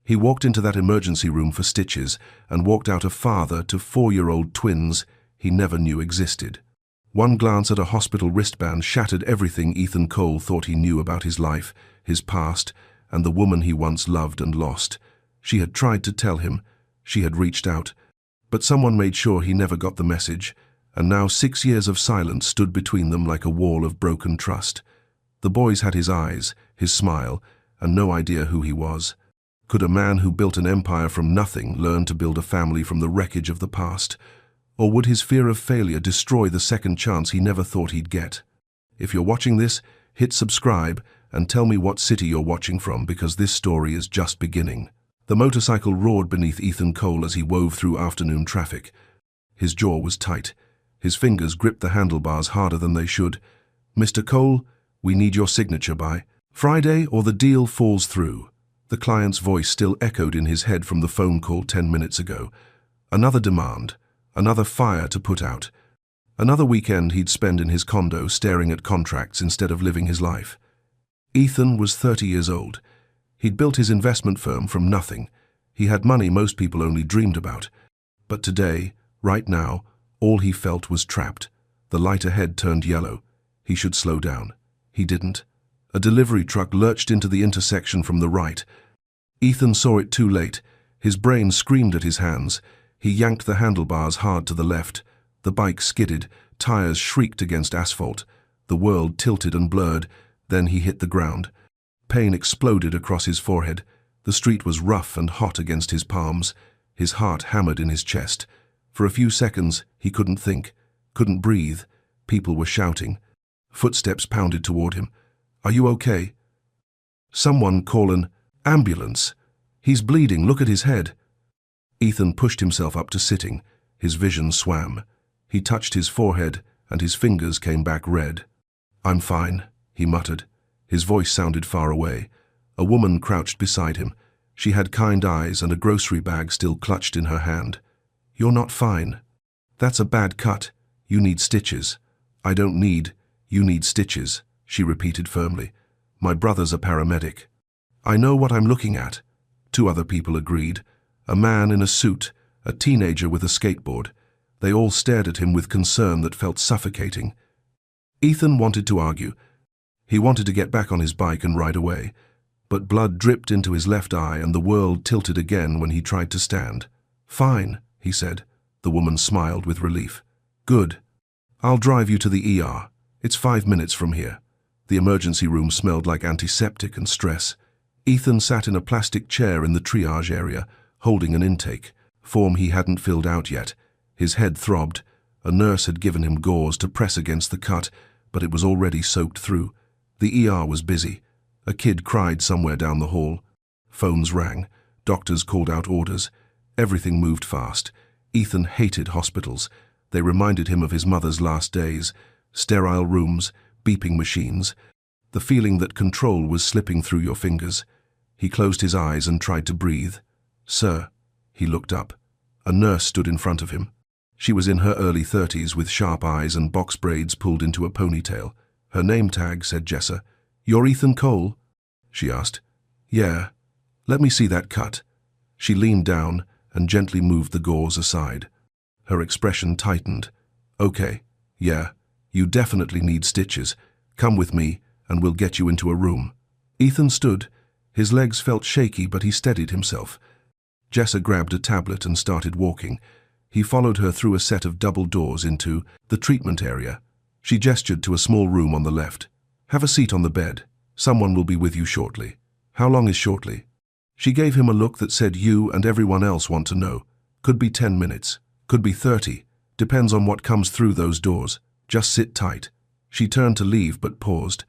He walked into that emergency room for stitches and walked out a father to 4-year-old twins he never knew existed. One glance at a hospital wristband shattered everything Ethan Cole thought he knew about his life, his past, and the woman he once loved and lost. She had tried to tell him. She had reached out. But someone made sure he never got the message, and now 6 years of silence stood between them like a wall of broken trust. The boys had his eyes, his smile, and no idea who he was. Could a man who built an empire from nothing learn to build a family from the wreckage of the past? Or would his fear of failure destroy the second chance he never thought he'd get? If you're watching this, hit subscribe and tell me what city you're watching from, because this story is just beginning. The motorcycle roared beneath Ethan Cole as he wove through afternoon traffic. His jaw was tight. His fingers gripped the handlebars harder than they should. "Mr. Cole, we need your signature by Friday or the deal falls through." The client's voice still echoed in his head from the phone call 10 minutes ago. Another demand. Another fire to put out. Another weekend he'd spend in his condo staring at contracts instead of living his life. Ethan was 30 years old. He'd built his investment firm from nothing. He had money most people only dreamed about. But today, right now, all he felt was trapped. The light ahead turned yellow. He should slow down. He didn't. A delivery truck lurched into the intersection from the right. Ethan saw it too late. His brain screamed at his hands. He yanked the handlebars hard to the left. The bike skidded, tires shrieked against asphalt. The world tilted and blurred. Then he hit the ground. Pain exploded across his forehead. The street was rough and hot against his palms. His heart hammered in his chest. For a few seconds, he couldn't think, couldn't breathe. People were shouting. Footsteps pounded toward him. "Are you okay?" "Someone call an ambulance. He's bleeding, look at his head." Ethan pushed himself up to sitting. His vision swam. He touched his forehead, and his fingers came back red. "I'm fine," he muttered. His voice sounded far away. A woman crouched beside him. She had kind eyes and a grocery bag still clutched in her hand. "You're not fine. That's a bad cut. You need stitches." "I don't need. You need stitches," she repeated firmly. "My brother's a paramedic." "I know what I'm looking at," 2 other people agreed. A man in a suit, a teenager with a skateboard. They all stared at him with concern that felt suffocating. Ethan wanted to argue. He wanted to get back on his bike and ride away. But blood dripped into his left eye and the world tilted again when he tried to stand. "Fine," he said. The woman smiled with relief. "Good. I'll drive you to the ER. It's 5 minutes from here." The emergency room smelled like antiseptic and stress. Ethan sat in a plastic chair in the triage area, holding an intake, form he hadn't filled out yet. His head throbbed. A nurse had given him gauze to press against the cut, but it was already soaked through. The ER was busy. A kid cried somewhere down the hall. Phones rang. Doctors called out orders. Everything moved fast. Ethan hated hospitals. They reminded him of his mother's last days. Sterile rooms, beeping machines. The feeling that control was slipping through your fingers. He closed his eyes and tried to breathe. "Sir." He looked up. A nurse stood in front of him. She was in her early 30s with sharp eyes and box braids pulled into a ponytail. Her name tag said Jessa. "You're Ethan Cole?" she asked. "Yeah. Let me see that cut." She leaned down and gently moved the gauze aside. Her expression tightened. "Okay. Yeah. You definitely need stitches. Come with me and we'll get you into a room." Ethan stood. His legs felt shaky, but he steadied himself. Jessa grabbed a tablet and started walking. He followed her through a set of double doors into the treatment area. She gestured to a small room on the left. "Have a seat on the bed. Someone will be with you shortly." "How long is shortly?" She gave him a look that said you and everyone else want to know. Could be 10 minutes. Could be 30. Depends on what comes through those doors. Just sit tight. She turned to leave but paused.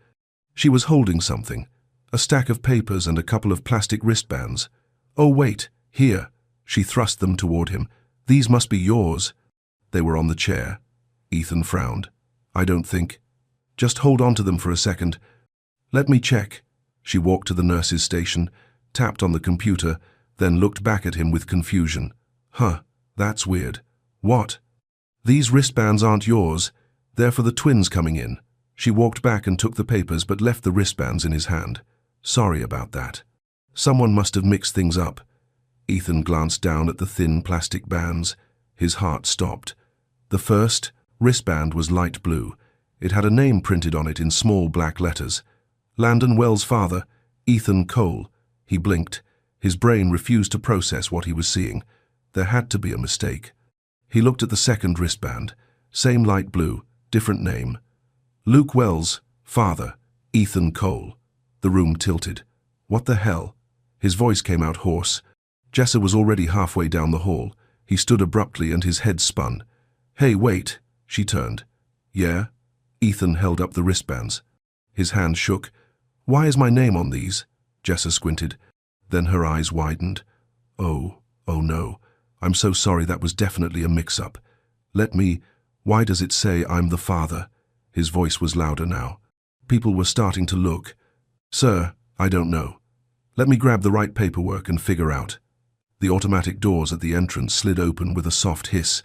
She was holding something. A stack of papers and a couple of plastic wristbands. "Oh, wait. Here." She thrust them toward him. "These must be yours." They were on the chair. Ethan frowned. "I don't think." "Just hold on to them for a second." "Let me check." She walked to the nurse's station, tapped on the computer, then looked back at him with confusion. "Huh, that's weird." "What?" "These wristbands aren't yours. They're for the twins coming in." She walked back and took the papers but left the wristbands in his hand. "Sorry about that." Someone must have mixed things up. Ethan glanced down at the thin plastic bands. His heart stopped. The first wristband was light blue. It had a name printed on it in small black letters. Landon Wells' father, Ethan Cole. He blinked. His brain refused to process what he was seeing. There had to be a mistake. He looked at the second wristband. Same light blue, different name. Luke Wells, father, Ethan Cole. The room tilted. What the hell? His voice came out hoarse. Jessa was already halfway down the hall. He stood abruptly and his head spun. Hey, wait, she turned. Yeah? Ethan held up the wristbands. His hand shook. Why is my name on these? Jessa squinted. Then her eyes widened. Oh no. I'm so sorry, that was definitely a mix-up. Why does it say I'm the father? His voice was louder now. People were starting to look. Sir, I don't know. Let me grab the right paperwork and figure out. The automatic doors at the entrance slid open with a soft hiss.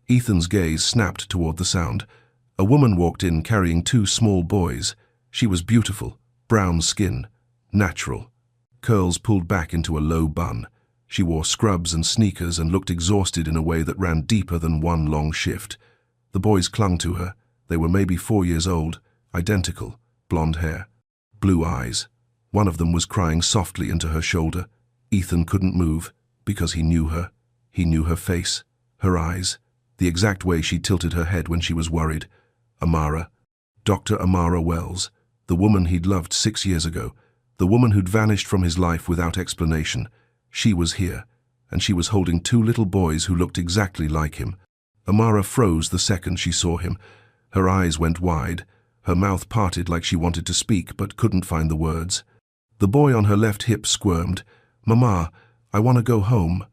Ethan's gaze snapped toward the sound. A woman walked in carrying two small boys. She was beautiful, brown skin, natural. Curls pulled back into a low bun. She wore scrubs and sneakers and looked exhausted in a way that ran deeper than one long shift. The boys clung to her. They were maybe 4 years old, identical, blonde hair, blue eyes. One of them was crying softly into her shoulder. Ethan couldn't move because he knew her. He knew her face, her eyes, the exact way she tilted her head when she was worried. Amara. Dr. Amara Wells, the woman he'd loved 6 years ago, the woman who'd vanished from his life without explanation. She was here, and she was holding two little boys who looked exactly like him. Amara froze the second she saw him. Her eyes went wide, her mouth parted like she wanted to speak but couldn't find the words. The boy on her left hip squirmed. Mama, I want to go home.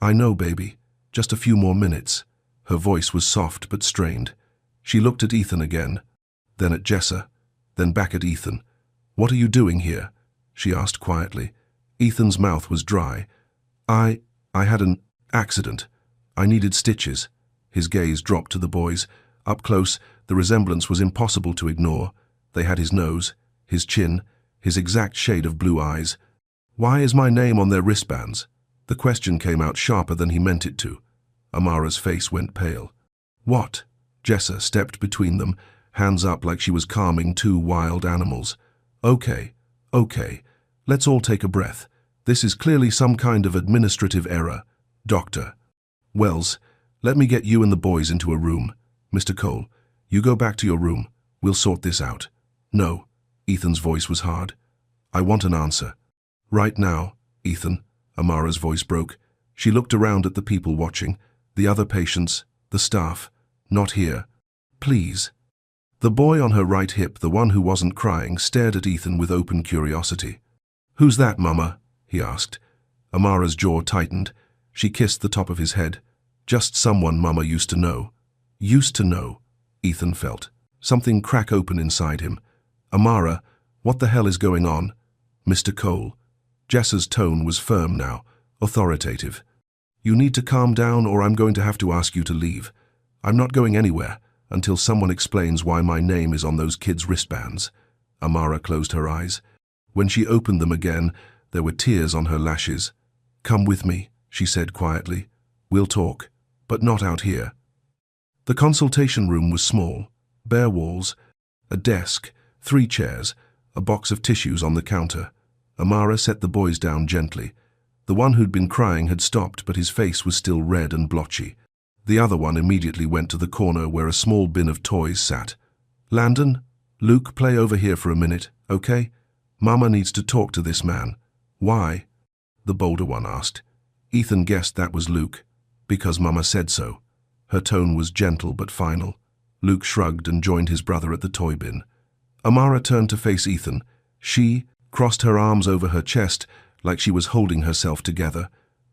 I know, baby. Just a few more minutes. Her voice was soft but strained. She looked at Ethan again, then at Jessa, then back at Ethan. What are you doing here? She asked quietly. Ethan's mouth was dry. I had an accident. I needed stitches. His gaze dropped to the boys. Up close, the resemblance was impossible to ignore. They had his nose, his chin, his exact shade of blue eyes. Why is my name on their wristbands? The question came out sharper than he meant it to. Amara's face went pale. What? Jessa stepped between them, hands up like she was calming two wild animals. Okay. Let's all take a breath. This is clearly some kind of administrative error. Doctor. Wells, let me get you and the boys into a room. Mr. Cole, you go back to your room. We'll sort this out. No. Ethan's voice was hard. I want an answer. Right now, Ethan. Amara's voice broke. She looked around at the people watching, the other patients, the staff. Not here. Please. The boy on her right hip, the one who wasn't crying, stared at Ethan with open curiosity. Who's that, Mama? He asked. Amara's jaw tightened. She kissed the top of his head. Just someone Mama used to know. Used to know, Ethan felt. Something crack open inside him. Amara, what the hell is going on? Mr. Cole. Jessa's tone was firm now, authoritative. You need to calm down or I'm going to have to ask you to leave. I'm not going anywhere until someone explains why my name is on those kids' wristbands. Amara closed her eyes. When she opened them again, there were tears on her lashes. Come with me, she said quietly. We'll talk, but not out here. The consultation room was small, bare walls, a desk, 3 chairs, a box of tissues on the counter. Amara set the boys down gently. The one who'd been crying had stopped, but his face was still red and blotchy. The other one immediately went to the corner where a small bin of toys sat. Landon, Luke, play over here for a minute, okay? Mama needs to talk to this man. Why? The bolder one asked. Ethan guessed that was Luke. Because Mama said so. Her tone was gentle but final. Luke shrugged and joined his brother at the toy bin. Amara turned to face Ethan. She crossed her arms over her chest like she was holding herself together.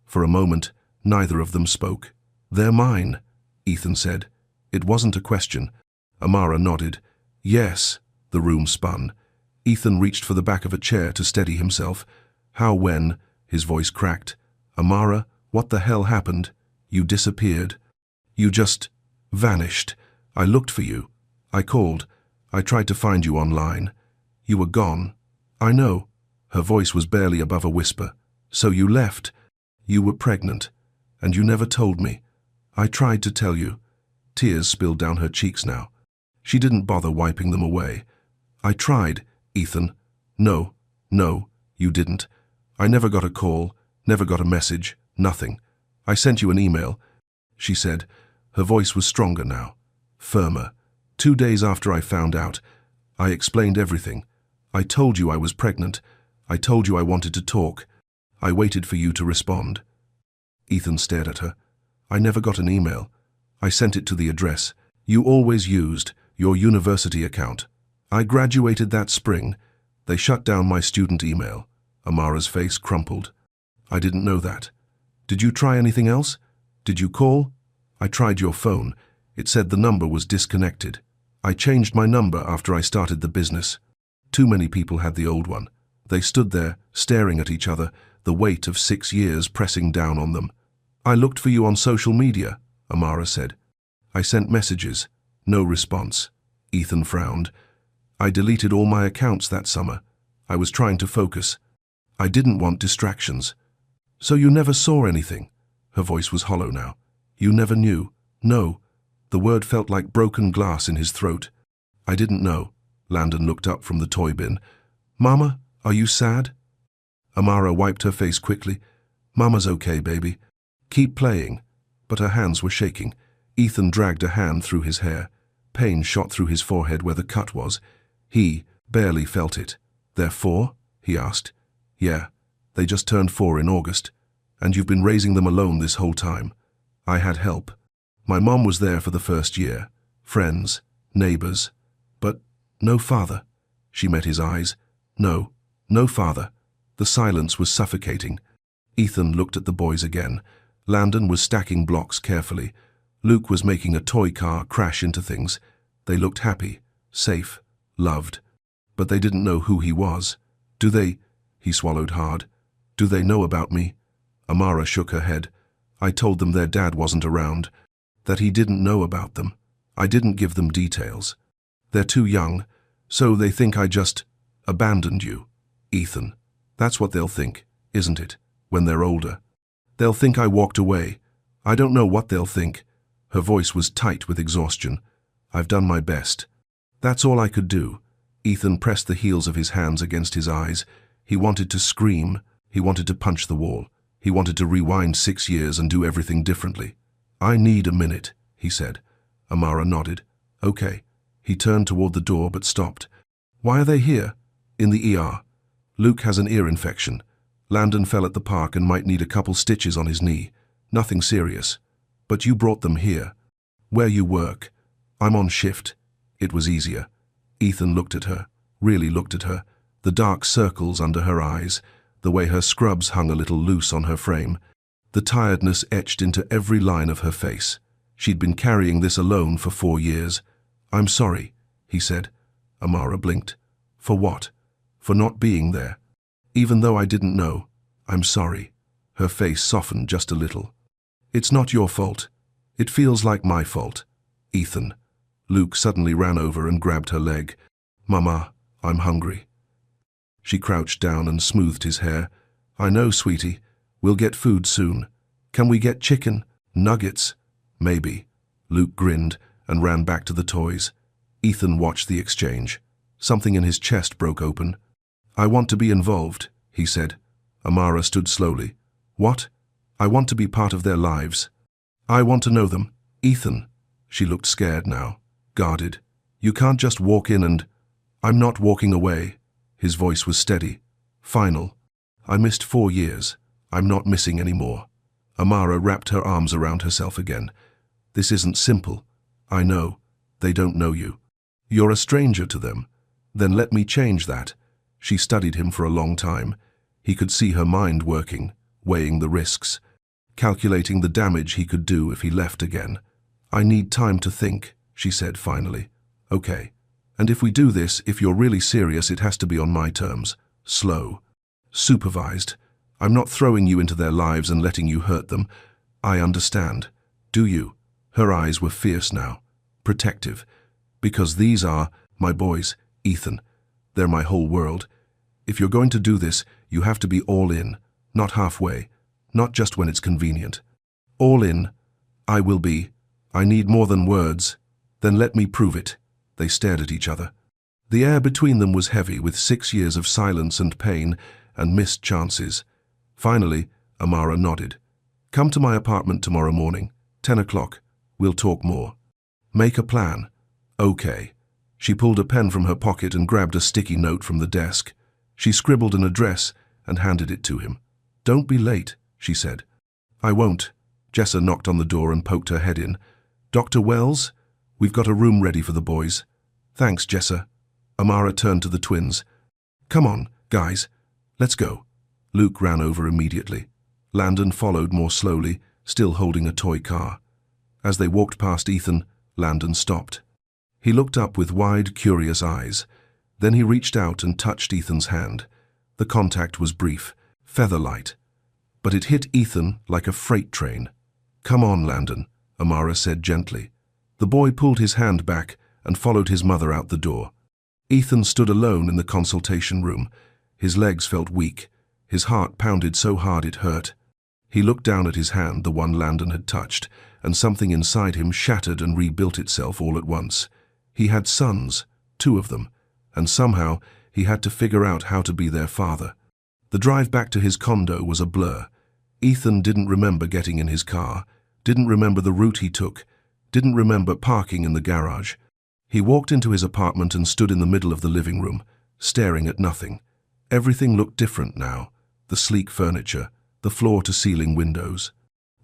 For a moment, neither of them spoke. They're mine, Ethan said. It wasn't a question. Amara nodded. Yes. The room spun. Ethan reached for the back of a chair to steady himself. How when? His voice cracked. Amara, what the hell happened? You disappeared. You just vanished. I looked for you. I called. I tried to find you online. You were gone. I know. Her voice was barely above a whisper. So you left. You were pregnant. And you never told me. I tried to tell you. Tears spilled down her cheeks now. She didn't bother wiping them away. I tried, Ethan. No, you didn't. I never got a call, never got a message, nothing. I sent you an email, she said. Her voice was stronger now, firmer. 2 days after I found out, I explained everything. I told you I was pregnant. I told you I wanted to talk. I waited for you to respond. Ethan stared at her. I never got an email. I sent it to the address you always used, your university account. I graduated that spring. They shut down my student email. Amara's face crumpled. I didn't know that. Did you try anything else? Did you call? I tried your phone. It said the number was disconnected. I changed my number after I started the business. Too many people had the old one. They stood there, staring at each other, the weight of 6 years pressing down on them. I looked for you on social media, Amara said. I sent messages. No response. Ethan frowned. I deleted all my accounts that summer. I was trying to focus. I didn't want distractions. So you never saw anything? Her voice was hollow now. You never knew? No. The word felt like broken glass in his throat. I didn't know. Landon looked up from the toy bin. Mama, are you sad? Amara wiped her face quickly. Mama's okay, baby. Keep playing. But her hands were shaking. Ethan dragged a hand through his hair. Pain shot through his forehead where the cut was. He barely felt it. They're 4? He asked. Yeah, they just turned 4 in August. And you've been raising them alone this whole time. I had help. My mom was there for the first year. Friends, neighbors. But no father. She met his eyes. No father. The silence was suffocating. Ethan looked at the boys again. Landon was stacking blocks carefully. Luke was making a toy car crash into things. They looked happy, safe, loved. But they didn't know who he was. Do they? He swallowed hard. Do they know about me? Amara shook her head. I told them their dad wasn't around, that he didn't know about them. I didn't give them details. They're too young, so they think I just abandoned you, Ethan. That's what they'll think, isn't it, when they're older? They'll think I walked away. I don't know what they'll think. Her voice was tight with exhaustion. I've done my best. That's all I could do. Ethan pressed the heels of his hands against his eyes. He wanted to scream. He wanted to punch the wall. He wanted to rewind 6 years and do everything differently. I need a minute, he said. Amara nodded. Okay. He turned toward the door but stopped. Why are they here? In the ER. Luke has an ear infection. Landon fell at the park and might need a couple stitches on his knee. Nothing serious. But you brought them here. Where you work. I'm on shift. It was easier. Ethan looked at her, really looked at her, the dark circles under her eyes, the way her scrubs hung a little loose on her frame. The tiredness etched into every line of her face. She'd been carrying this alone for 4 years. I'm sorry, he said. Amara blinked. For what? For not being there. Even though I didn't know, I'm sorry. Her face softened just a little. It's not your fault. It feels like my fault. Ethan. Luke suddenly ran over and grabbed her leg. Mama, I'm hungry. She crouched down and smoothed his hair. I know, sweetie. We'll get food soon. Can we get chicken? Nuggets? Maybe. Luke grinned and ran back to the toys. Ethan watched the exchange. Something in his chest broke open. I want to be involved, he said. Amara stood slowly. What? I want to be part of their lives. I want to know them. Ethan. She looked scared now, guarded. You can't just walk in and... I'm not walking away. His voice was steady. Final. I missed 4 years. I'm not missing any more. Amara wrapped her arms around herself again. This isn't simple. I know. They don't know you. You're a stranger to them. Then let me change that. She studied him for a long time. He could see her mind working, weighing the risks, calculating the damage he could do if he left again. I need time to think, she said finally. Okay. And if we do this, if you're really serious, it has to be on my terms. Slow. Supervised. I'm not throwing you into their lives and letting you hurt them. I understand. Do you? Her eyes were fierce now. Protective. Because these are my boys, Ethan. They're my whole world. If you're going to do this, you have to be all in, not halfway, not just when it's convenient. All in. I will be. I need more than words. Then let me prove it. They stared at each other. The air between them was heavy with 6 years of silence and pain and missed chances. Finally, Amara nodded. Come to my apartment tomorrow morning, 10 o'clock. We'll talk more. Make a plan. Okay. She pulled a pen from her pocket and grabbed a sticky note from the desk. She scribbled an address and handed it to him. Don't be late, she said. I won't. Jessa knocked on the door and poked her head in. Dr. Wells? We've got a room ready for the boys. Thanks, Jessa. Amara turned to the twins. Come on, guys. Let's go. Luke ran over immediately. Landon followed more slowly, still holding a toy car. As they walked past Ethan, Landon stopped. He looked up with wide, curious eyes. Then he reached out and touched Ethan's hand. The contact was brief, feather-light. But it hit Ethan like a freight train. Come on, Landon, Amara said gently. The boy pulled his hand back and followed his mother out the door. Ethan stood alone in the consultation room. His legs felt weak. His heart pounded so hard it hurt. He looked down at his hand, the one Landon had touched, and something inside him shattered and rebuilt itself all at once. He had sons, 2 of them, and somehow he had to figure out how to be their father. The drive back to his condo was a blur. Ethan didn't remember getting in his car, didn't remember the route he took, didn't remember parking in the garage. He walked into his apartment and stood in the middle of the living room, staring at nothing. Everything looked different now. The sleek furniture, the floor-to-ceiling windows,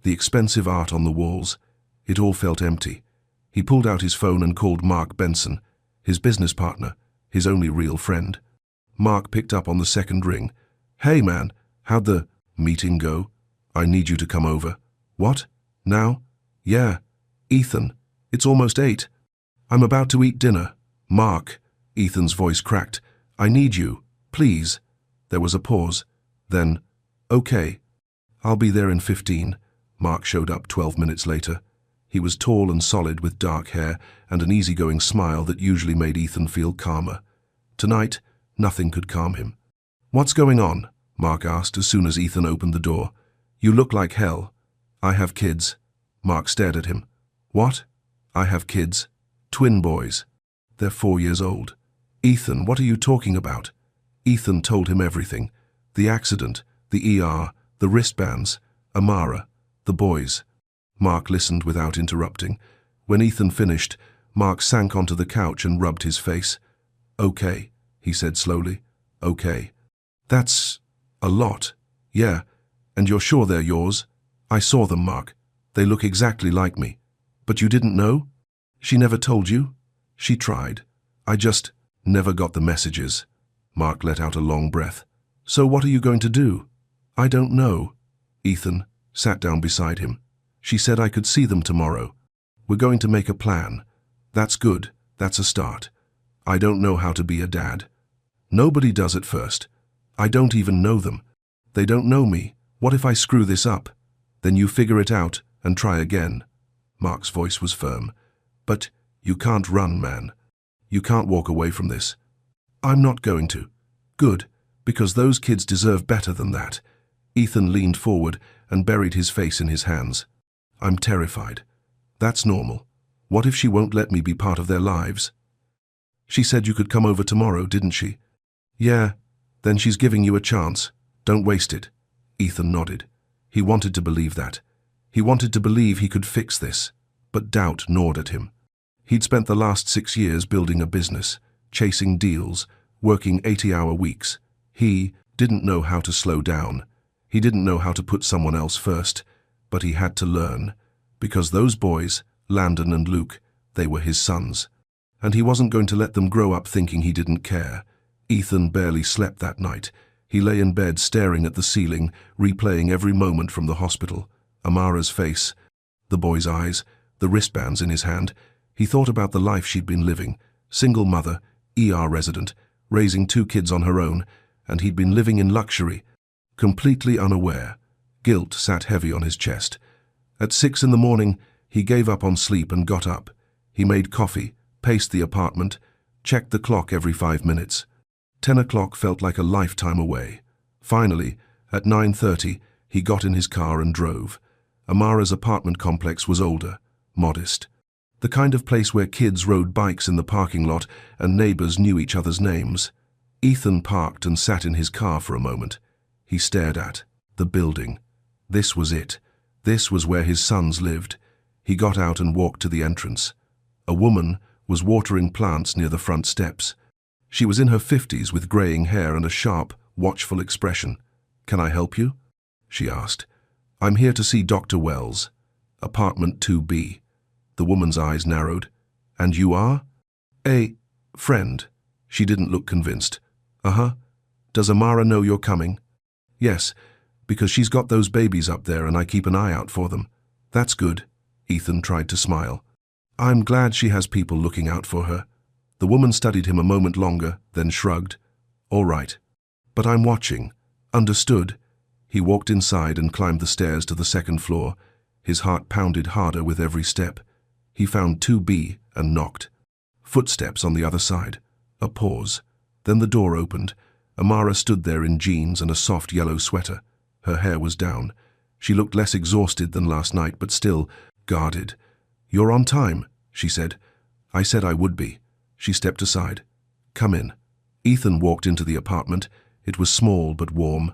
the expensive art on the walls. It all felt empty. He pulled out his phone and called Mark Benson, his business partner, his only real friend. Mark picked up on the second ring. Hey man, how'd the meeting go? I need you to come over. What? Now? Yeah. Ethan, it's almost 8. I'm about to eat dinner. Mark, Ethan's voice cracked. I need you, please. There was a pause. Then, okay. I'll be there in 15. Mark showed up 12 minutes later. He was tall and solid with dark hair and an easygoing smile that usually made Ethan feel calmer. Tonight, nothing could calm him. What's going on? Mark asked as soon as Ethan opened the door. You look like hell. I have kids. Mark stared at him. What? I have kids. Twin boys. They're 4 years old. Ethan, what are you talking about? Ethan told him everything. The accident, the ER, the wristbands, Amara, the boys. Mark listened without interrupting. When Ethan finished, Mark sank onto the couch and rubbed his face. Okay, he said slowly. Okay. That's a lot. Yeah. And you're sure they're yours? I saw them, Mark. They look exactly like me. But you didn't know? She never told you? She tried. I just never got the messages. Mark let out a long breath. So what are you going to do? I don't know. Ethan sat down beside him. She said I could see them tomorrow. We're going to make a plan. That's good. That's a start. I don't know how to be a dad. Nobody does at first. I don't even know them. They don't know me. What if I screw this up? Then you figure it out and try again. Mark's voice was firm. But you can't run, man. You can't walk away from this. I'm not going to. Good, because those kids deserve better than that. Ethan leaned forward and buried his face in his hands. I'm terrified. That's normal. What if she won't let me be part of their lives? She said you could come over tomorrow, didn't she? Yeah. Then she's giving you a chance. Don't waste it. Ethan nodded. He wanted to believe that. He wanted to believe he could fix this. But doubt gnawed at him. He'd spent the last 6 years building a business, chasing deals, working 80-hour weeks. He didn't know how to slow down. He didn't know how to put someone else first. But he had to learn. Because those boys, Landon and Luke, they were his sons. And he wasn't going to let them grow up thinking he didn't care. Ethan barely slept that night. He lay in bed staring at the ceiling, replaying every moment from the hospital. Amara's face, the boy's eyes, the wristbands in his hand. He thought about the life she'd been living. Single mother, ER resident, raising 2 kids on her own, and he'd been living in luxury, completely unaware. Guilt sat heavy on his chest. At 6 in the morning, he gave up on sleep and got up. He made coffee, paced the apartment, checked the clock every 5 minutes. 10 o'clock felt like a lifetime away. Finally, at 9:30, he got in his car and drove. Amara's apartment complex was older, modest. The kind of place where kids rode bikes in the parking lot and neighbors knew each other's names. Ethan parked and sat in his car for a moment. He stared at the building. This was it. This was where his sons lived. He got out and walked to the entrance. A woman was watering plants near the front steps. She was in her 50s with graying hair and a sharp, watchful expression. "Can I help you?" she asked. "I'm here to see Dr. Wells. Apartment 2B. The woman's eyes narrowed. "And you are?" "A friend." She didn't look convinced. "Uh-huh. Does Amara know you're coming?" "Yes, because she's got those babies up there and I keep an eye out for them." "That's good." Ethan tried to smile. "I'm glad she has people looking out for her." The woman studied him a moment longer, then shrugged. "All right. But I'm watching." "Understood." He walked inside and climbed the stairs to the second floor. His heart pounded harder with every step. He found 2B and knocked. Footsteps on the other side. A pause. Then the door opened. Amara stood there in jeans and a soft yellow sweater. Her hair was down. She looked less exhausted than last night, but still guarded. "You're on time," she said. "I said I would be." She stepped aside. "Come in." Ethan walked into the apartment. It was small but warm.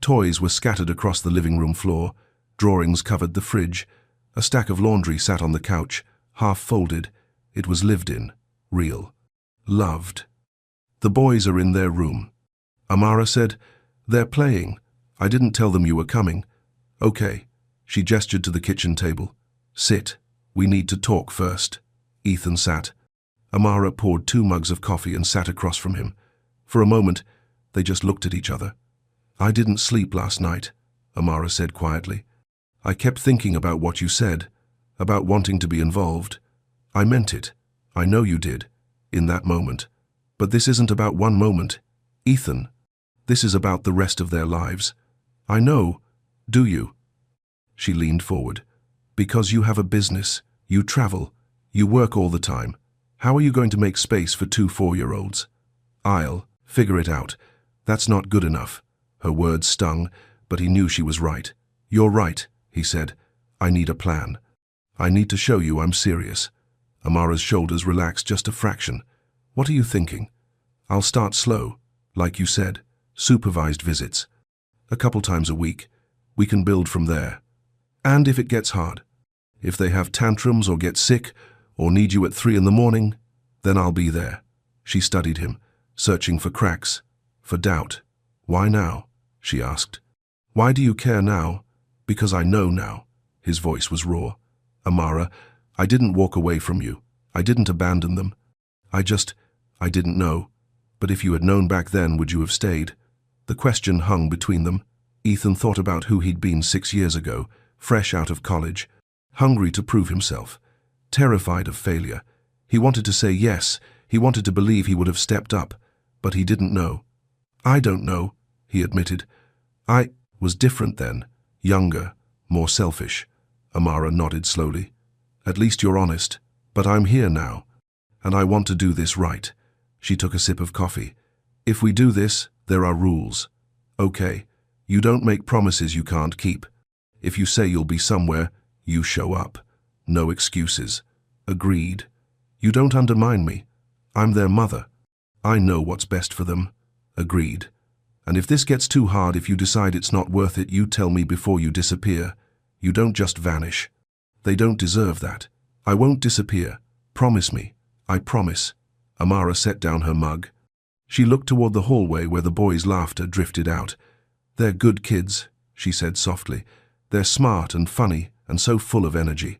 Toys were scattered across the living room floor. Drawings covered the fridge. A stack of laundry sat on the couch, half folded. It was lived in, real, loved. "The boys are in their room." Amara said, "They're playing. I didn't tell them you were coming." "Okay." She gestured to the kitchen table. "Sit. We need to talk first." Ethan sat. Amara poured 2 mugs of coffee and sat across from him. For a moment, they just looked at each other. "I didn't sleep last night," Amara said quietly. "I kept thinking about what you said, about wanting to be involved. I meant it. I know you did, in that moment. But this isn't about one moment, Ethan. This is about the rest of their lives. I know. Do you?" She leaned forward. "Because you have a business, you travel, you work all the time. How are you going to make space for 2 4-year-olds? "I'll figure it out. That's not good enough." Her words stung, but he knew she was right. "You're right," he said. "I need a plan. I need to show you I'm serious." Amara's shoulders relaxed just a fraction. "What are you thinking?" "I'll start slow, like you said. Supervised visits. A couple times a week. We can build from there. And if it gets hard, if they have tantrums or get sick or need you at 3 in the morning, then I'll be there." She studied him, searching for cracks, for doubt. "Why now?" she asked. "Why do you care now?" "Because I know now." His voice was raw. "Amara, I didn't walk away from you. I didn't abandon them. I didn't know. But if you had known back then, would you have stayed?" The question hung between them. Ethan thought about who he'd been 6 years ago, fresh out of college, hungry to prove himself, terrified of failure. He wanted to say yes, he wanted to believe he would have stepped up, but he didn't know. "I don't know," he admitted. "I was different then, younger, more selfish." Amara nodded slowly. "At least you're honest. But I'm here now, and I want to do this right." She took a sip of coffee. "If we do this, there are rules. Okay, you don't make promises you can't keep. If you say you'll be somewhere, you show up. No excuses." "Agreed." "You don't undermine me. I'm their mother. I know what's best for them." "Agreed. And if this gets too hard, if you decide it's not worth it, you tell me before you disappear. You don't just vanish. They don't deserve that. I won't disappear. Promise me. I promise." Amara set down her mug. She looked toward the hallway where the boys' laughter drifted out. "They're good kids," she said softly. "They're smart and funny and so full of energy.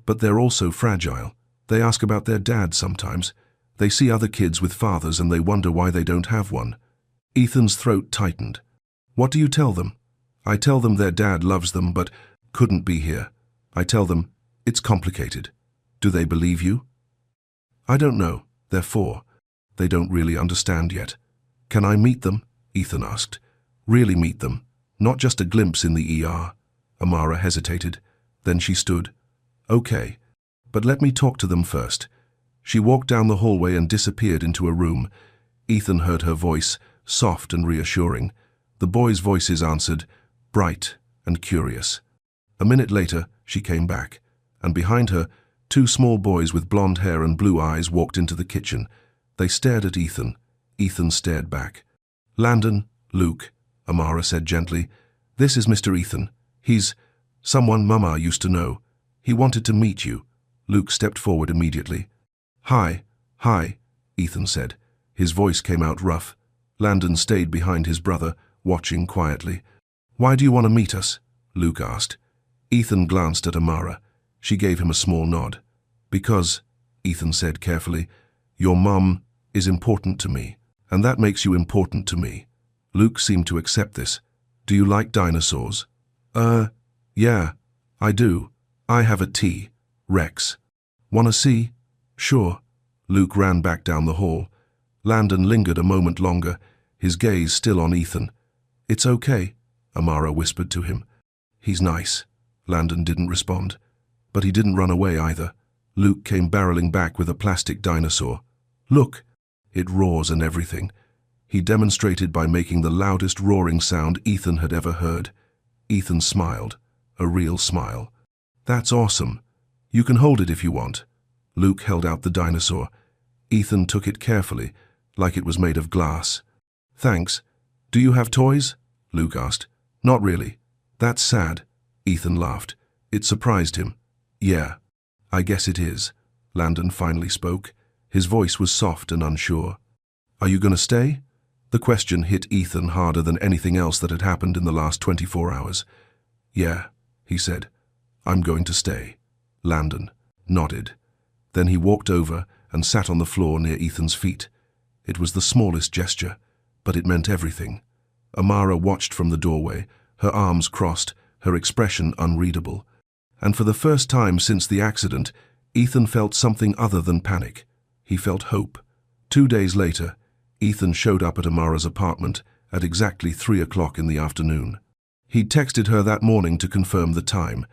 But they're also fragile. They ask about their dad sometimes. They see other kids with fathers and they wonder why they don't have one." Ethan's throat tightened. "What do you tell them?" "I tell them their dad loves them but couldn't be here. I tell them it's complicated." "Do they believe you?" "I don't know. They're 4. They don't really understand yet." "Can I meet them?" Ethan asked. "Really meet them, not just a glimpse in the ER." Amara hesitated. Then she stood. "Okay, but let me talk to them first." She walked down the hallway and disappeared into a room. Ethan heard her voice, soft and reassuring. The boys' voices answered, bright and curious. A minute later, she came back, and behind her, two small boys with blonde hair and blue eyes walked into the kitchen. They stared at Ethan. Ethan stared back. "Landon, Luke," Amara said gently. "This is Mr. Ethan. He's someone Mama used to know. He wanted to meet you." Luke stepped forward immediately. "Hi, Ethan said. His voice came out rough. Landon stayed behind his brother, watching quietly. "Why do you want to meet us?" Luke asked. Ethan glanced at Amara. She gave him a small nod. "Because," Ethan said carefully, "your mum is important to me, and that makes you important to me." Luke seemed to accept this. "Do you like dinosaurs?" Yeah, I do. I have a T. Rex." "Wanna see?" "Sure." Luke ran back down the hall. Landon lingered a moment longer, his gaze still on Ethan. "It's okay," Amara whispered to him. "He's nice." Landon didn't respond. But he didn't run away either. Luke came barreling back with a plastic dinosaur. "Look!" It roars and everything. He demonstrated by making the loudest roaring sound Ethan had ever heard. Ethan smiled, a real smile. "That's awesome. You can hold it if you want." Luke held out the dinosaur. Ethan took it carefully, like it was made of glass. "Thanks. Do you have toys?" Luke asked. "Not really." "That's sad." Ethan laughed. It surprised him. "Yeah, I guess it is." Landon finally spoke. His voice was soft and unsure. "Are you going to stay?" The question hit Ethan harder than anything else that had happened in the last 24 hours. "Yeah," he said. "I'm going to stay." Landon nodded. Then he walked over and sat on the floor near Ethan's feet. It was the smallest gesture, but it meant everything. Amara watched from the doorway, her arms crossed, her expression unreadable. And for the first time since the accident, Ethan felt something other than panic. He felt hope. 2 days later, Ethan showed up at Amara's apartment at exactly 3 o'clock in the afternoon. He'd texted her that morning to confirm the time.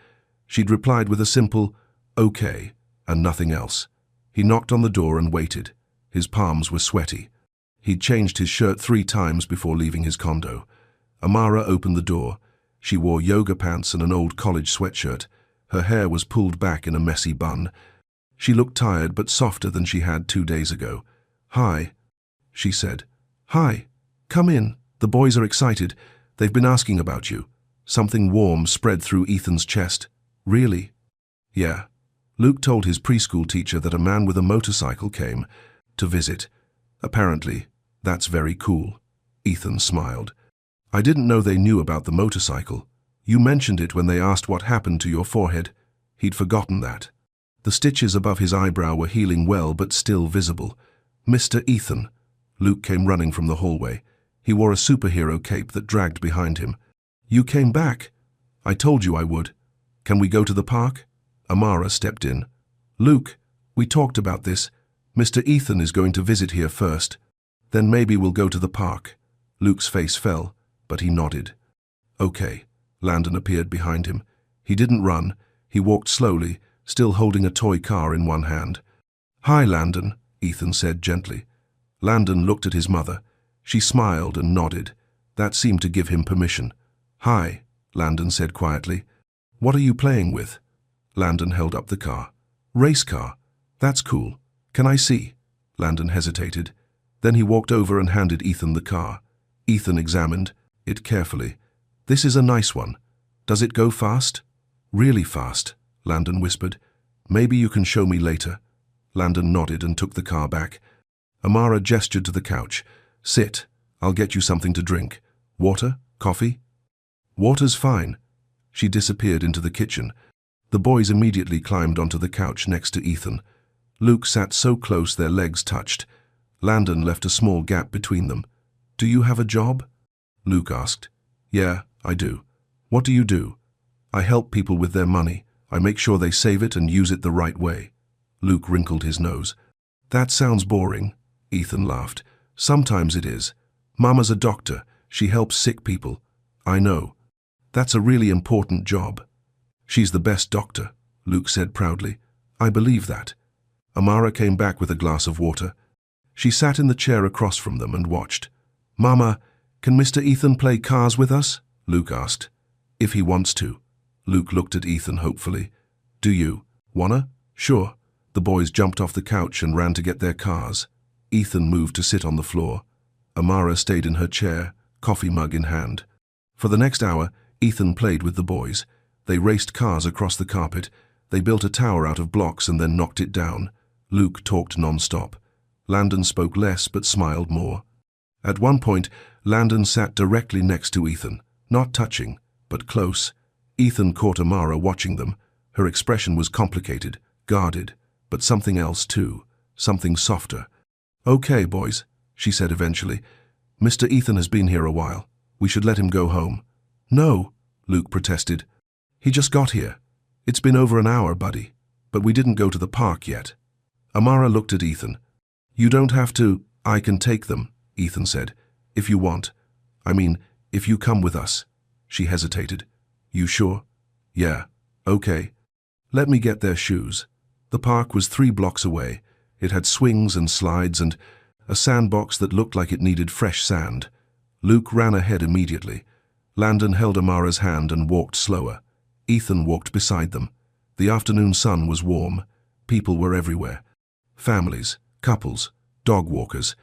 She'd replied with a simple, "Okay," and nothing else. He knocked on the door and waited. His palms were sweaty. He'd changed his shirt 3 times before leaving his condo. Amara opened the door. She wore yoga pants and an old college sweatshirt. Her hair was pulled back in a messy bun. She looked tired but softer than she had 2 days ago. "Hi," she said. "Hi. Come in. The boys are excited. They've been asking about you." Something warm spread through Ethan's chest. "Really?" "Yeah." Luke told his preschool teacher that a man with a motorcycle came to visit. "Apparently, that's very cool." Ethan smiled. "I didn't know they knew about the motorcycle. You mentioned it when they asked what happened to your forehead." He'd forgotten that. The stitches above his eyebrow were healing well but still visible. "Mr. Ethan." Luke came running from the hallway. He wore a superhero cape that dragged behind him. "You came back." "I told you I would. Can we go to the park?" Amara stepped in. "Luke, we talked about this. Mr. Ethan is going to visit here first. Then maybe we'll go to the park." Luke's face fell, but he nodded. "Okay." Landon appeared behind him. He didn't run. He walked slowly, still holding a toy car in one hand. "Hi, Landon," Ethan said gently. Landon looked at his mother. She smiled and nodded. That seemed to give him permission. "Hi," Landon said quietly. "What are you playing with?" Landon held up the car. "Race car. That's cool. Can I see?" Landon hesitated. Then he walked over and handed Ethan the car. Ethan examined it carefully. "This is a nice one. Does it go fast?" "Really fast," Landon whispered. "Maybe you can show me later." Landon nodded and took the car back. Amara gestured to the couch. "Sit. I'll get you something to drink. Water? Coffee?" "Water's fine." She disappeared into the kitchen. The boys immediately climbed onto the couch next to Ethan. Luke sat so close their legs touched. Landon left a small gap between them. "Do you have a job?" Luke asked. "Yeah, I do." "What do you do?" "I help people with their money. I make sure they save it and use it the right way." Luke wrinkled his nose. "That sounds boring." Ethan laughed. "Sometimes it is. Mama's a doctor. She helps sick people." "I know. That's a really important job." "She's the best doctor," Luke said proudly. "I believe that." Amara came back with a glass of water. She sat in the chair across from them and watched. "Mama, can Mr. Ethan play cars with us?" Luke asked. "If he wants to." Luke looked at Ethan hopefully. "Do you wanna?" "Sure." The boys jumped off the couch and ran to get their cars. Ethan moved to sit on the floor. Amara stayed in her chair, coffee mug in hand. For the next hour, Ethan played with the boys. They raced cars across the carpet. They built a tower out of blocks and then knocked it down. Luke talked non-stop. Landon spoke less but smiled more. At one point, Landon sat directly next to Ethan, not touching, but close. Ethan caught Amara watching them. Her expression was complicated, guarded, but something else too, something softer. "Okay, boys," she said eventually. "Mr. Ethan has been here a while. We should let him go home." "No," Luke protested. "He just got here. It's been over an hour, buddy. But we didn't go to the park yet." Amara looked at Ethan. "You don't have to. I can take them," Ethan said. "If you want. I mean, if you come with us." She hesitated. "You sure?" "Yeah. Okay. Let me get their shoes." The park was 3 blocks away. It had swings and slides and a sandbox that looked like it needed fresh sand. Luke ran ahead immediately. Landon held Amara's hand and walked slower. Ethan walked beside them. The afternoon sun was warm. People were everywhere. Families, couples, dog walkers.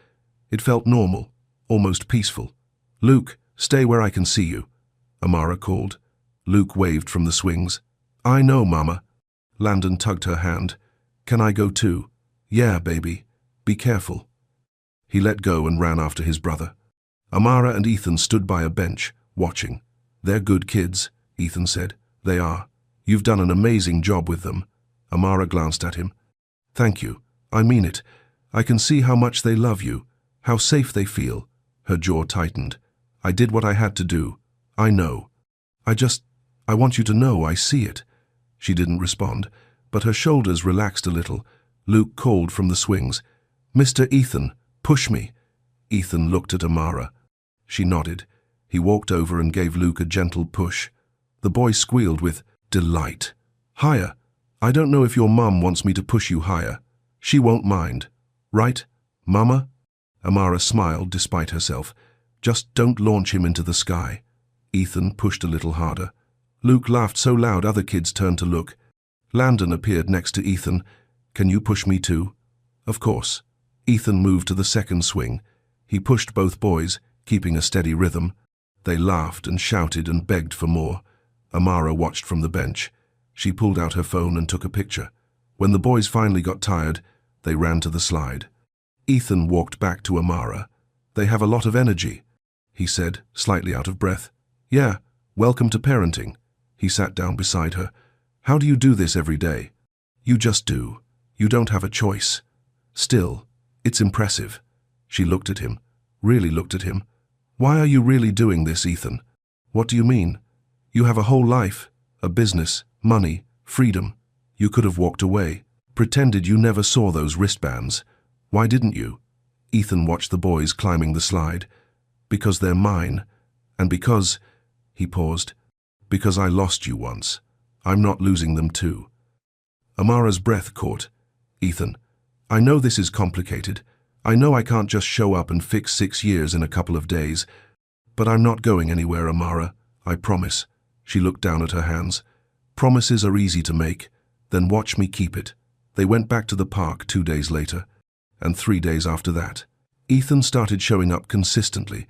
It felt normal, almost peaceful. "Luke, stay where I can see you," Amara called. Luke waved from the swings. "I know, Mama." Landon tugged her hand. "Can I go too?" "Yeah, baby. Be careful." He let go and ran after his brother. Amara and Ethan stood by a bench, watching. "They're good kids," Ethan said. "They are. You've done an amazing job with them." Amara glanced at him. "Thank you. I mean it. I can see how much they love you, how safe they feel." Her jaw tightened. "I did what I had to do. I know. I want you to know I see it." She didn't respond, but her shoulders relaxed a little. Luke called from the swings. "Mr. Ethan, push me." Ethan looked at Amara. She nodded. He walked over and gave Luke a gentle push. The boy squealed with delight. "Higher. I don't know if your mum wants me to push you higher. She won't mind. Right, Mama?" Amara smiled despite herself. "Just don't launch him into the sky." Ethan pushed a little harder. Luke laughed so loud other kids turned to look. Landon appeared next to Ethan. "Can you push me too?" "Of course." Ethan moved to the second swing. He pushed both boys, keeping a steady rhythm. They laughed and shouted and begged for more. Amara watched from the bench. She pulled out her phone and took a picture. When the boys finally got tired, they ran to the slide. Ethan walked back to Amara. "They have a lot of energy," he said, slightly out of breath. "Yeah, welcome to parenting." He sat down beside her. "How do you do this every day?" "You just do. You don't have a choice." "Still, it's impressive." She looked at him, really looked at him. "Why are you really doing this, Ethan?" "What do you mean?" "You have a whole life, a business, money, freedom. You could have walked away, pretended you never saw those wristbands. Why didn't you?" Ethan watched the boys climbing the slide. "Because they're mine. And because," he paused, "because I lost you once. I'm not losing them too." Amara's breath caught. "Ethan, I know this is complicated. I know I can't just show up and fix 6 years in a couple of days. But I'm not going anywhere, Amara. I promise." She looked down at her hands. "Promises are easy to make. Then watch me keep it." They went back to the park 2 days later, and 3 days after that. Ethan started showing up consistently,